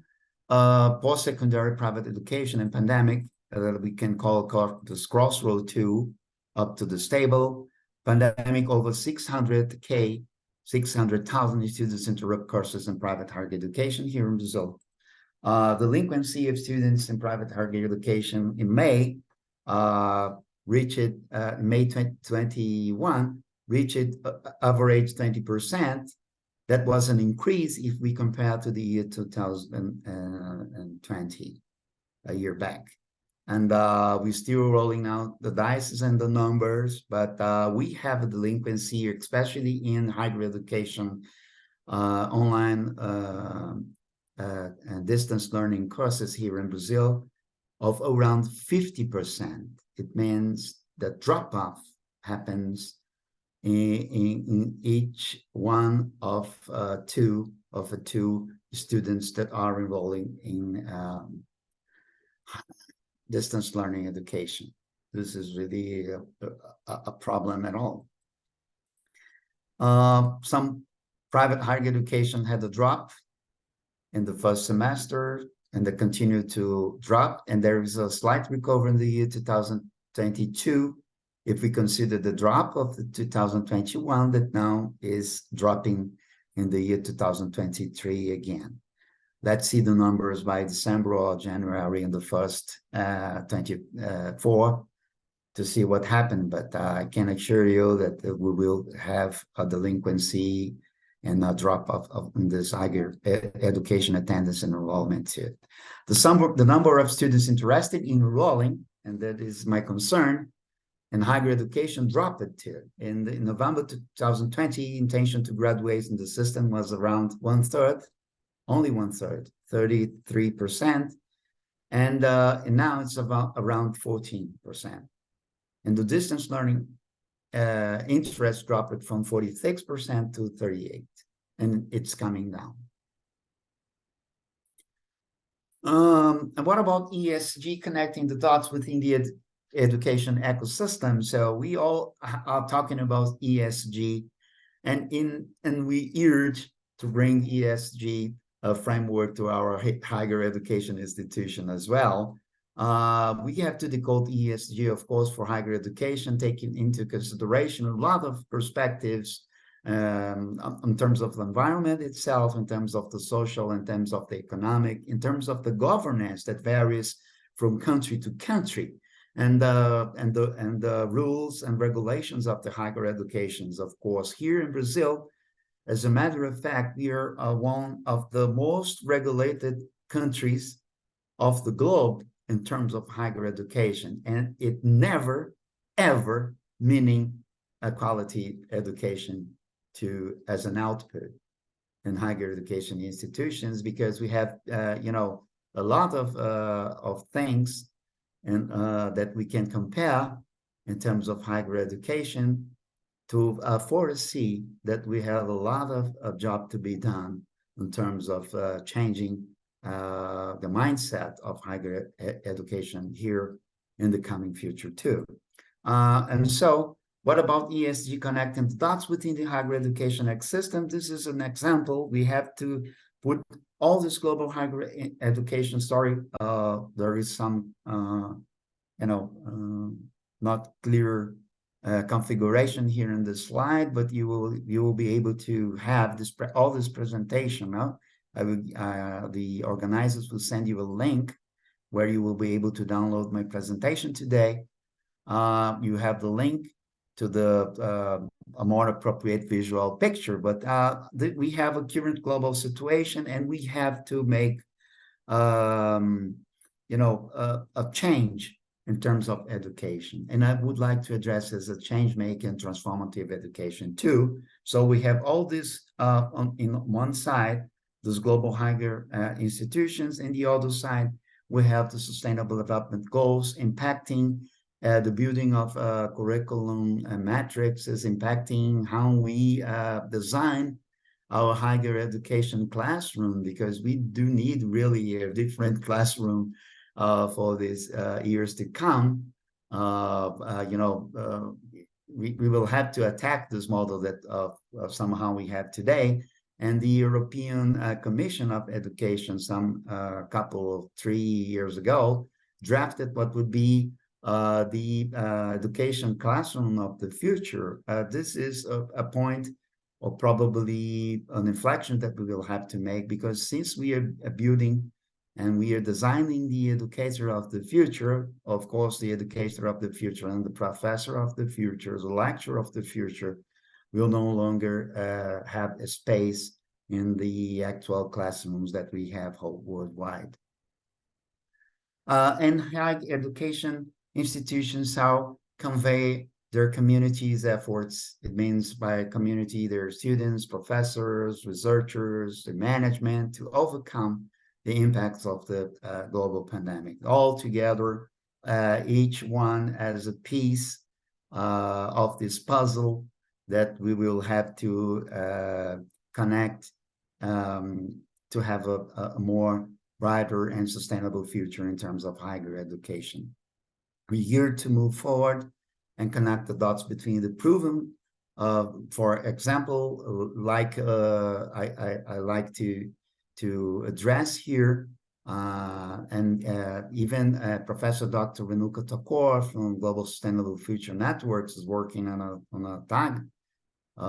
post-secondary private education and pandemic that we can call this crossroad to up to the stable. Pandemic, over 600,000 students interrupt courses in private higher education here in Brazil. Delinquency of students in private higher education in May reached May 2021 reached average 20%. That was an increase if we compare to the year 2020, a year back. And we're still rolling out the dice and the numbers, but we have a delinquency, especially in higher education, online and distance learning courses here in Brazil of around 50%. It means that drop-off happens in each one of two students that are enrolling in distance learning education. This is really a problem at all. Some private higher education had a drop in the first semester, and they continue to drop, and there is a slight recovery in the year 2022 if we consider the drop of the 2021 that now is dropping in the year 2023 again. Let's see the numbers by December or January in the first 24 to see what happened. But I can assure you that we will have a delinquency and a drop of this higher education attendance and enrollment too. The number of students interested in enrolling, and that is my concern, in higher education dropped too. In November 2020, intention to graduate in the system was around 1/3. Only 1/3, 33%, and now it's around 14%. And the distance learning interest dropped from 46% to 38%, and it's coming down. And what about ESG, connecting the dots within the education ecosystem? So we all are talking about ESG, and we urge to bring ESG framework to our higher education institution as well. We have to decode ESG, of course, for higher education, taking into consideration a lot of perspectives in terms of the environment itself, in terms of the social, in terms of the economic, in terms of the governance that varies from country to country, and the rules and regulations of the higher educations, of course. Here in Brazil, as a matter of fact, we are one of the most regulated countries of the globe in terms of higher education, and it never, ever meaning a quality education as an output in higher education institutions, because we have, a lot of things and that we can compare in terms of higher education to foresee that we have a lot of job to be done in terms of changing the mindset of higher education here in the coming future too. And so what about ESG connecting the dots within the higher education ecosystem? This is an example. We have to put all this global higher education story. There is some, not clear configuration here in this slide, but you will be able to have all this presentation the organizers will send you a link where you will be able to download my presentation today. You have the link to a more appropriate visual picture, but we have a current global situation, and we have to make a change in terms of education. And I would like to address as a change-making transformative education too. So we have all this in one side, those global higher institutions, and the other side, we have the sustainable development goals impacting the building of curriculum matrices, impacting how we design our higher education classroom, because we do need really a different classroom for these years to come. We will have to attack this model that somehow we have today. And the European Commission of Education, some couple of 3 years ago, drafted what would be the education classroom of the future. This is a point, or probably an inflection, that we will have to make, because since we are building and we are designing the educator of the future, of course, the educator of the future and the professor of the future, the lecturer of the future, will no longer have a space in the actual classrooms that we have worldwide. And higher education institutions, how convey their community's efforts. It means by community, their students, professors, researchers, the management, to overcome the impacts of the global pandemic. All together, each one as a piece of this puzzle that we will have to connect to have a more brighter and sustainable future in terms of higher education. We're here to move forward and connect the dots between the proven, for example, like I like to address here, and even Professor Dr. Renuka Thakur from Global Sustainable Future Networks is working on a tag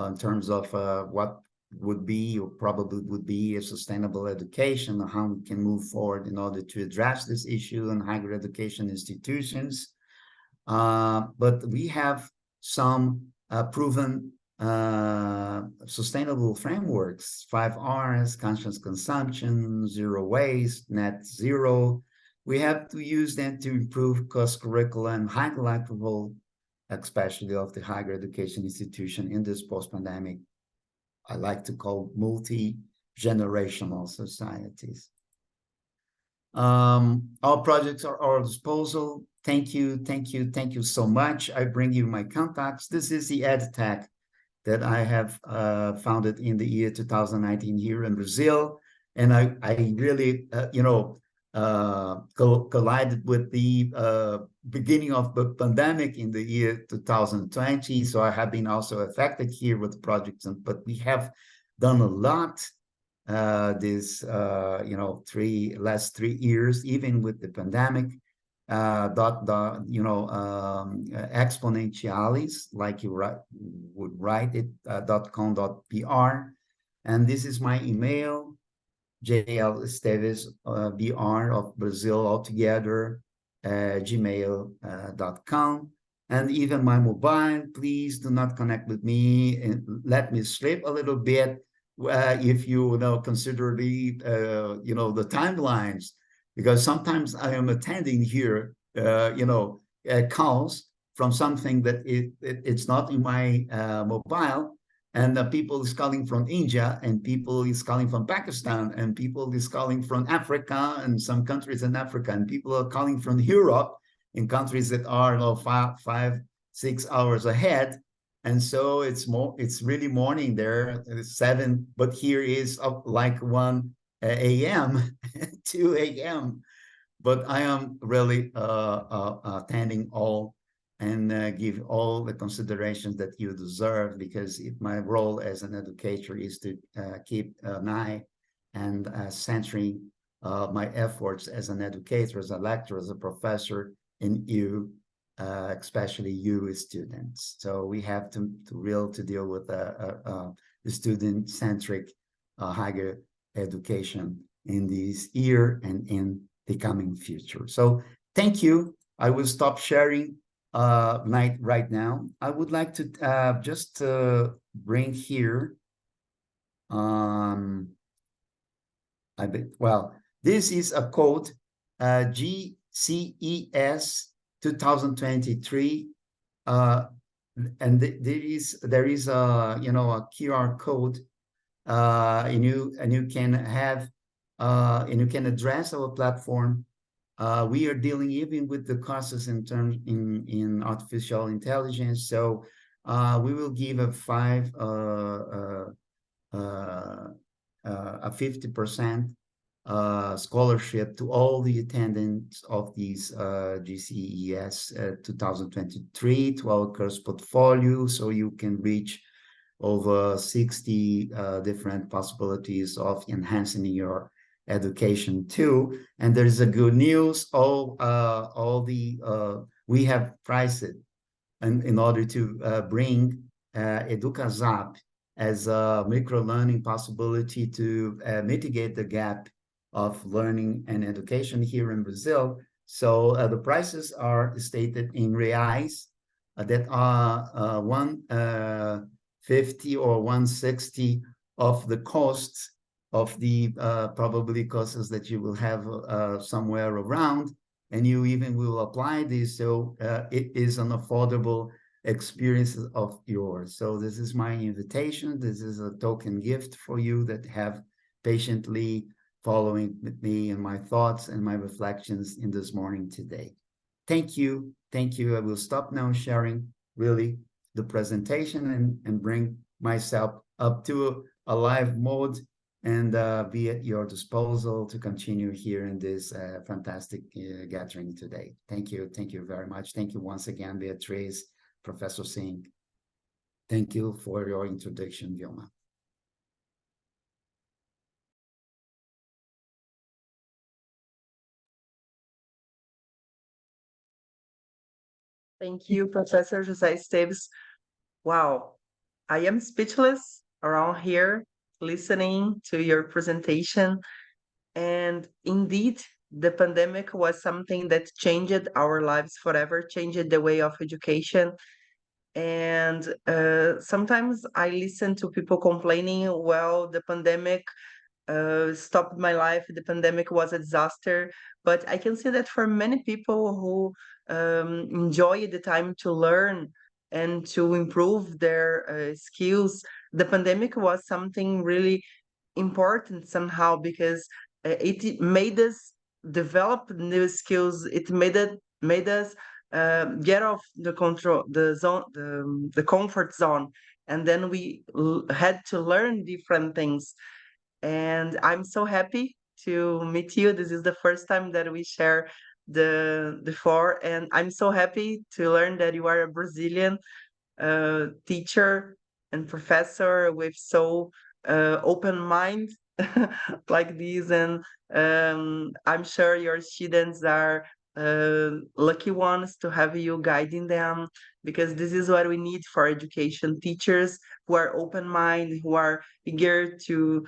in terms of what would be, or probably would be, a sustainable education, or how we can move forward in order to address this issue in higher education institutions. But we have some proven sustainable frameworks, 5 R's, conscious consumption, zero waste, net zero. We have to use them to improve cost curriculum, highlight the role, especially of the higher education institution in this post-pandemic, I like to call multi-generational societies. Our projects are at our disposal. Thank you so much. I bring you my contacts. This is the EdTech that I have founded in the year 2019 here in Brazil. And I really, collided with the beginning of the pandemic in the year 2020. So I have been also affected here with projects, but we have done a lot this last 3 years, even with the pandemic. Exponentialis, like you would write it, .com.br. And this is my email, JL Esteves, BR of Brazil altogether, gmail.com. And even my mobile, please do not connect with me and let me sleep a little bit if you consider the timelines, because sometimes I am attending here, calls from something that it's not in my mobile. And people is calling from India, and people is calling from Pakistan, and people is calling from Africa and some countries in Africa, and people are calling from Europe in countries that are 5, 6 hours ahead. And so it's really morning there, it's 7, but here is like 1 a.m., 2 a.m. But I am really attending all and give all the considerations that you deserve, because my role as an educator is to keep an eye and centering my efforts as an educator, as a lecturer, as a professor, in you, especially you as students. So we have to deal with the student-centric higher education in this year and in the coming future. So thank you. I will stop sharing right now. I would like to just bring here this is a code, GCES 2023, and there is a a QR code, and you can have and you can address our platform. We are dealing even with the courses in artificial intelligence, so we will give a 50% scholarship to all the attendants of these GCES 2023 to our course portfolio, so you can reach over 60 different possibilities of enhancing your education too. And there is a good news: we have priced it in order to bring EducaZap as a micro-learning possibility to mitigate the gap of learning and education here in Brazil. So the prices are stated in reais that are 150 or 160 of the costs of the probably courses that you will have somewhere around, and you even will apply this. So it is an affordable experience of yours. So this is my invitation. This is a token gift for you that have patiently following with me and my thoughts and my reflections in this morning today. Thank you. Thank you. I will stop now sharing really the presentation and bring myself up to a live mode and be at your disposal to continue here in this fantastic gathering today. Thank you. Thank you very much. Thank you once again, Beatriz, Professor Singh. Thank you for your introduction, Vilma. Thank you, Professor José Esteves. Wow, I am speechless around here listening to your presentation. And indeed, the pandemic was something that changed our lives forever, changed the way of education. And sometimes I listen to people complaining, well, the pandemic stopped my life. The pandemic was a disaster. But I can see that for many people who enjoy the time to learn and to improve their skills, the pandemic was something really important somehow, because it made us develop new skills. It made us get off the comfort zone, and then we had to learn different things. And I'm so happy to meet you. This is the first time that we share the floor, and I'm so happy to learn that you are a Brazilian teacher and professor with so open mind like this. And I'm sure your students are lucky ones to have you guiding them, because this is what we need for education: teachers who are open minded, who are eager to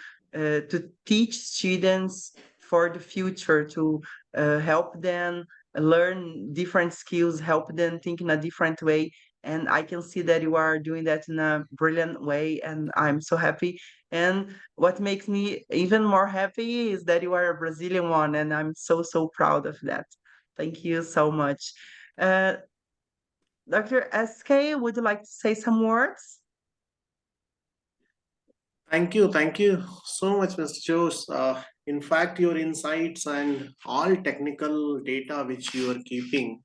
teach students for the future, to help them learn different skills, help them think in a different way. And I can see that you are doing that in a brilliant way, and I'm so happy. And what makes me even more happy is that you are a Brazilian one, and I'm so proud of that. Thank you so much. Dr. SK, would you like to say some words? Thank you so much, Mr. Jose. In fact, your insights and all technical data which you are keeping,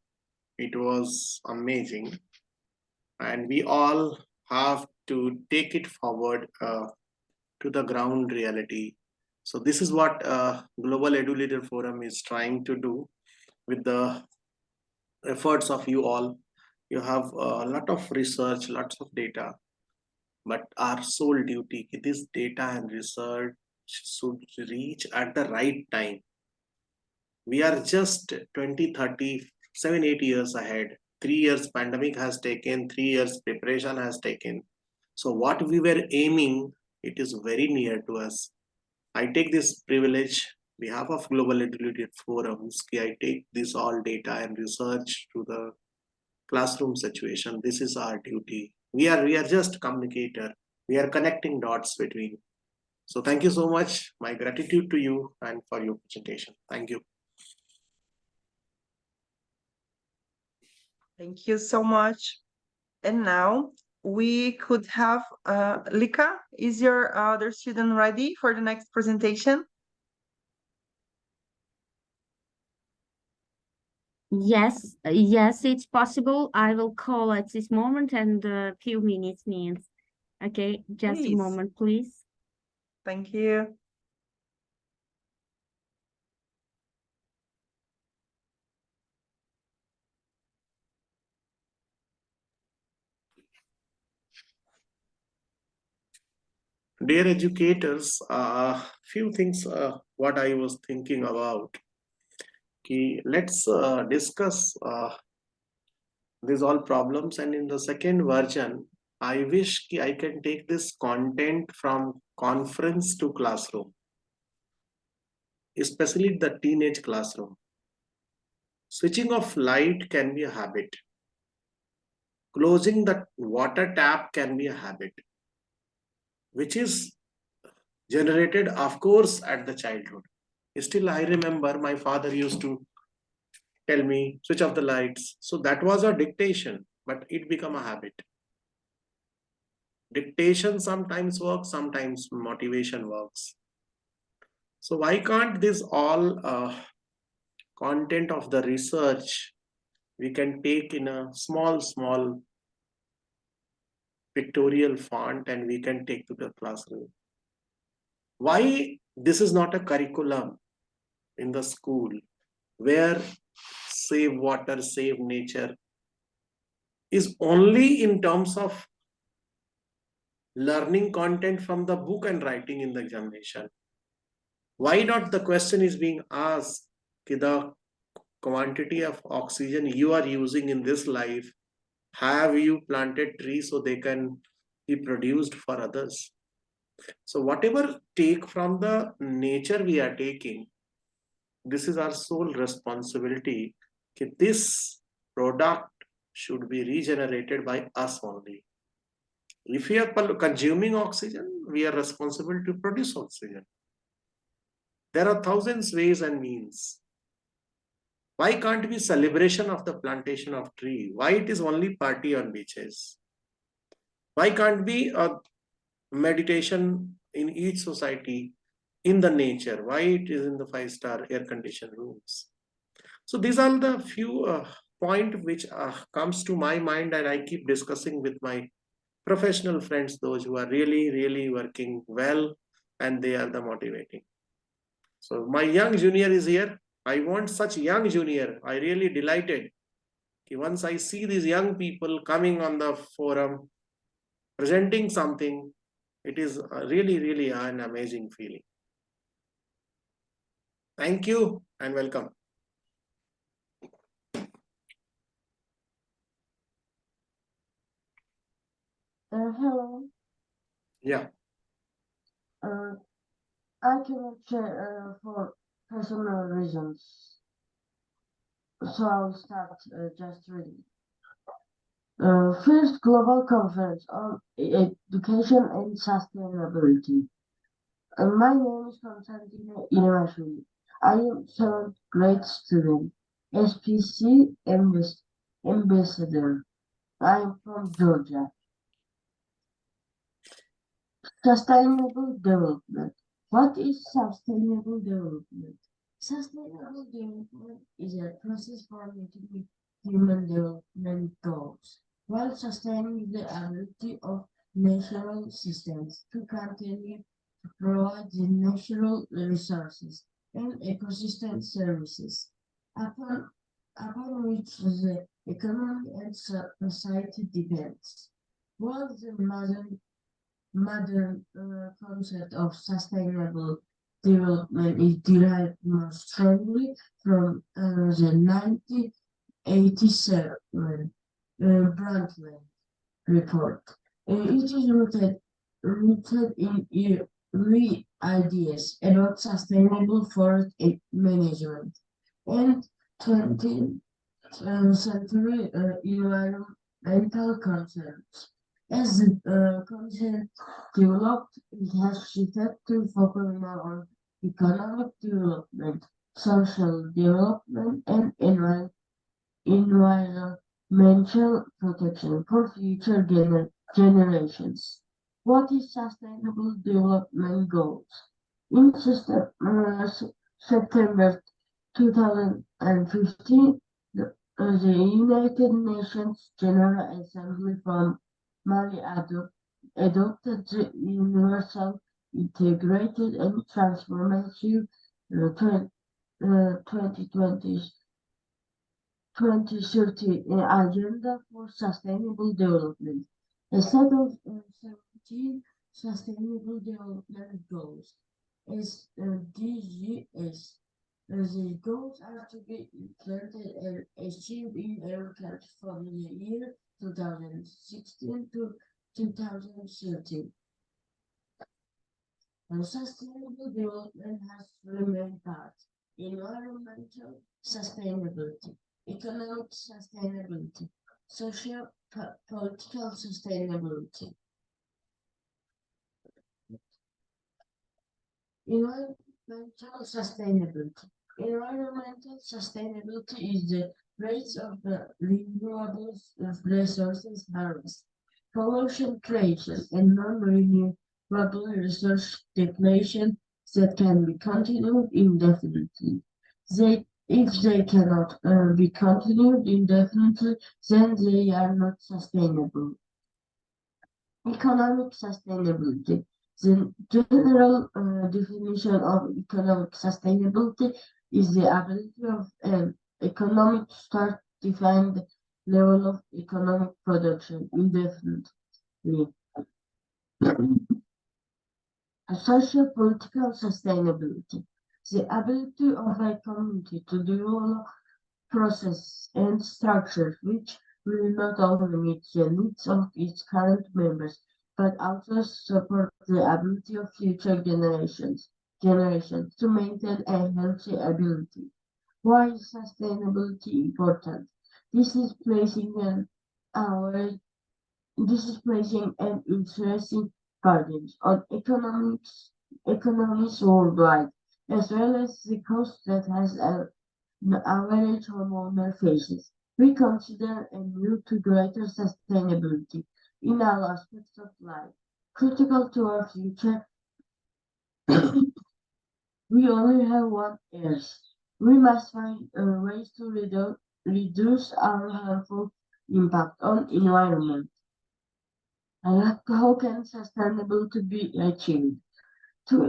it was amazing. And we all have to take it forward to the ground reality. So this is what Global Edu Leader Forum is trying to do with the efforts of you all. You have a lot of research, lots of data, but our sole duty, this data and research should reach at the right time. We are just 20, 30, 7, 8 years ahead. 3 years pandemic has taken, 3 years preparation has taken. So what we were aiming, it is very near to us. I take this privilege behalf of Global Intermediate Forums. I take this all data and research to the classroom situation. This is our duty. We are just communicator. We are connecting dots between. So thank you so much. My gratitude to you and for your presentation. Thank you. Thank you so much. And now we could have Lika, is your other student ready for the next presentation? Yes, yes, it's possible. I will call at this moment and a few minutes means. Okay, just a Please. moment, please. Thank you. Dear educators, few things what I was thinking about. Okay, let's discuss these all problems, and in the second version, I wish I can take this content from conference to classroom, especially the teenage classroom. Switching off light can be a habit. Closing the water tap can be a habit, which is generated, of course, at the childhood. Still, I remember my father used to tell me, switch off the lights. So that was a dictation, but it became a habit. Dictation sometimes works, sometimes motivation works. So why can't this all content of the research we can take in a small pictorial font and we can take to the classroom? Why this is not a curriculum in the school where save water, save nature is only in terms of learning content from the book and writing in the examination? Why not the question is being asked, the quantity of oxygen you are using in this life, have you planted trees so they can be produced for others? So whatever take from the nature we are taking, this is our sole responsibility. This product should be regenerated by us only. If we are consuming oxygen, we are responsible to produce oxygen. There are thousands ways and means. Why can't be celebration of the plantation of tree? Why it is only party on beaches? Why can't be a meditation in each society in the nature? Why it is in the 5-star air-conditioned rooms? So these are the few point which comes to my mind, and I keep discussing with my professional friends, those who are really working well, and they are the motivating. So my young junior is here. I want such young junior. I really delighted. Once I see these young people coming on the forum, presenting something, it is really an amazing feeling. Thank you and welcome. Hello. Yeah. I cannot share for personal reasons. So I'll start just reading. First Global Conference on Education and Sustainability. My name is Konstantin Inamashvili. I am 7th grade student, SPC ambassador. I am from Georgia. Sustainable development. What is sustainable development? Sustainable development is a process for meeting human development goals while sustaining the ability of natural systems to continue to provide the natural resources and ecosystem services upon which the economy and society depends. While the modern concept of sustainable development is derived more strongly from the 1987 Brundtland report. It is rooted in ideas about sustainable forest management and 20th century environmental concerns. As the concept developed, it has shifted to focus more on economic development, social development, and environmental protection for future generations. What is sustainable development goals? In September 2015, the United Nations General Assembly from Mali adopted the Universal Integrated and Transformative 2020 2030 Agenda for Sustainable Development, a set of 17 Sustainable Development Goals, SDGs. The goals are to be implemented and achieved in every country from the year 2016 to 2030. Sustainable development has three main parts: environmental sustainability, economic sustainability, political sustainability. Environmental sustainability. Environmental sustainability is the rate of the renewable resources harvest, pollution creation, and non-renewable resource depletion that can be continued indefinitely. If they cannot be continued indefinitely, then they are not sustainable. Economic sustainability. The general definition of economic sustainability is the ability of an economic to start define the level of economic production indefinitely. Social political sustainability. The ability of a community to develop processes and structures which will not only meet the needs of its current members, but also support the ability of future generations to maintain a healthy ability. Why is sustainability important? This is placing an increasing burden on economies worldwide, as well as the cost that has an average homeowner faces. We consider a move to greater sustainability in all aspects of life, critical to our future. We only have one Earth. We must find ways to reduce our harmful impact on environment. And how can sustainability be achieved? To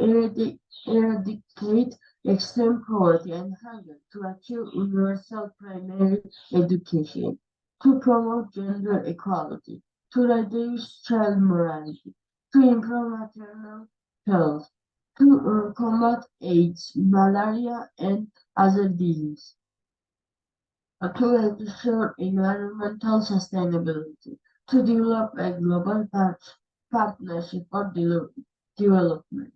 eradicate extreme poverty and hunger, to achieve universal primary education, to promote gender equality, to reduce child mortality, to improve maternal health, to combat AIDS, malaria, and other diseases, to ensure environmental sustainability, to develop a global partnership for development.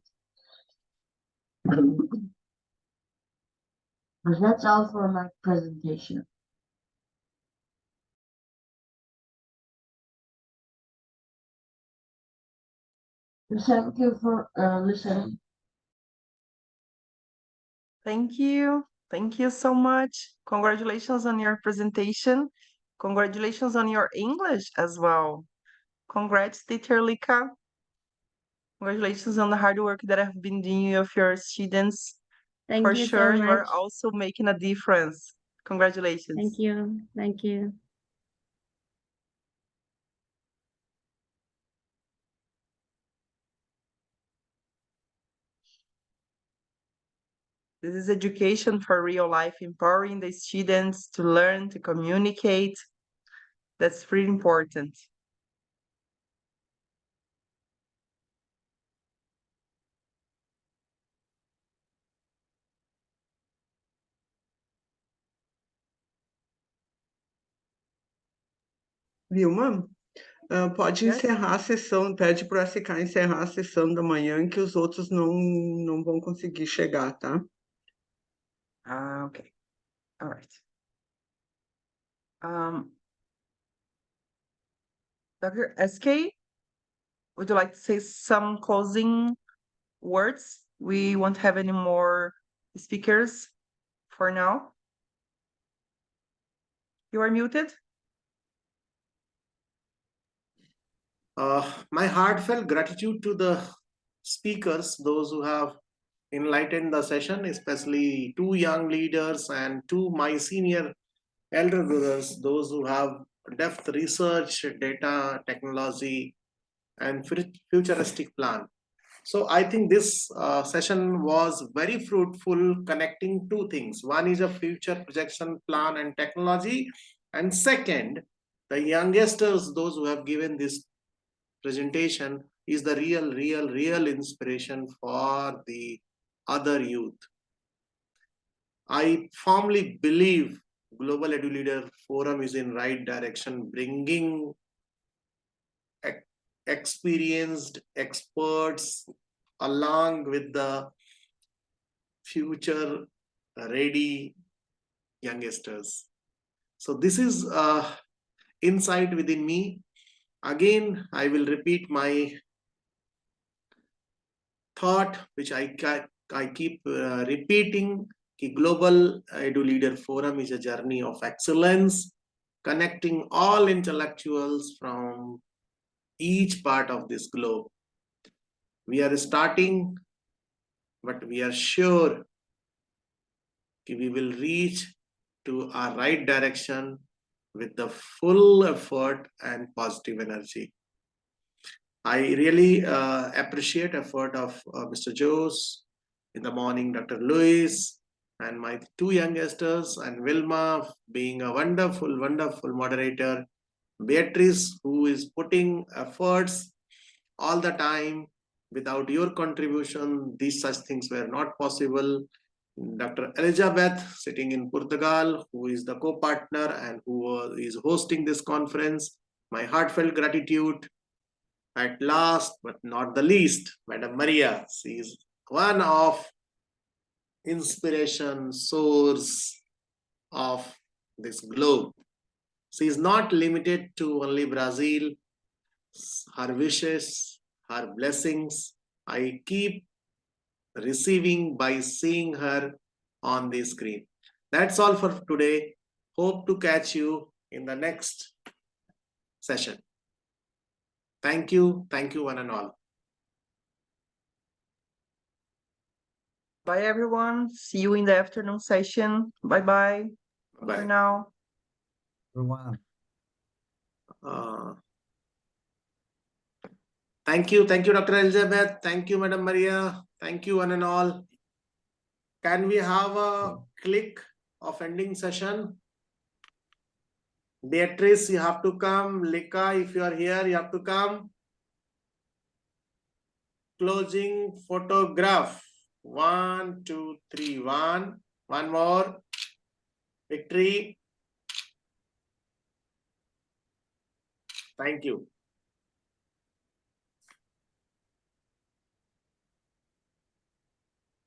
That's all for my presentation. Thank you for listening. Thank you. Thank you so much. Congratulations on your presentation. Congratulations on your English as well. Congrats, teacher Lika. Congratulations on the hard work that I've been doing with your students. Thank For you sure, so you are much. also making a difference. Congratulations. Thank you. Thank you. This is education for real life, empowering the students to learn, to communicate. That's pretty important. Vilma, Pode Yes? encerrar a sessão, pede para o SK encerrar a sessão da manhã, que os outros não vão conseguir chegar, tá? Okay. All right. Dr. SK, would you like to say some closing words? We won't have any more speakers for now. You are muted. My heartfelt gratitude to the speakers, those who have enlightened the session, especially two young leaders and two my senior elder brothers, those who have depth research, data, technology, and futuristic plan. So I think this session was very fruitful, connecting two things. One is a future projection plan and technology, and second, the youngsters, those who have given this presentation, is the real inspiration for the other youth. I firmly believe Global Edu Leader Forum is in right direction, bringing experienced experts along with the future ready youngsters. So this is insight within me. Again, I will repeat my thought, which I keep repeating. The Global Edu Leader Forum is a journey of excellence, connecting all intellectuals from each part of this globe. We are starting, but we are sure we will reach to our right direction with the full effort and positive energy. I really appreciate effort of Mr. Jose, in the morning Dr. Luis, and my two youngsters, and Wilma being a wonderful moderator, Beatrice, who is putting efforts all the time. Without your contribution, these such things were not possible. Dr. Elizabeth, sitting in Portugal, who is the co-partner and who is hosting this conference. My heartfelt gratitude. At last, but not the least, Madam Maria. She is one of inspiration source of this globe. She is not limited to only Brazil. Her wishes, her blessings, I keep receiving by seeing her on the screen. That's all for today. Hope to catch you in the next session. Thank you one and all. Bye, everyone. See you in the afternoon session. Bye-bye. Bye. For now. Everyone. Thank you, Dr. Elizabeth. Thank you, Madam Maria. Thank you, one and all. Can we have a click of ending session? Beatrice, you have to come. Lika, if you are here, you have to come. Closing photograph. 1, 2, 3, 1. One more. Victory. Thank you.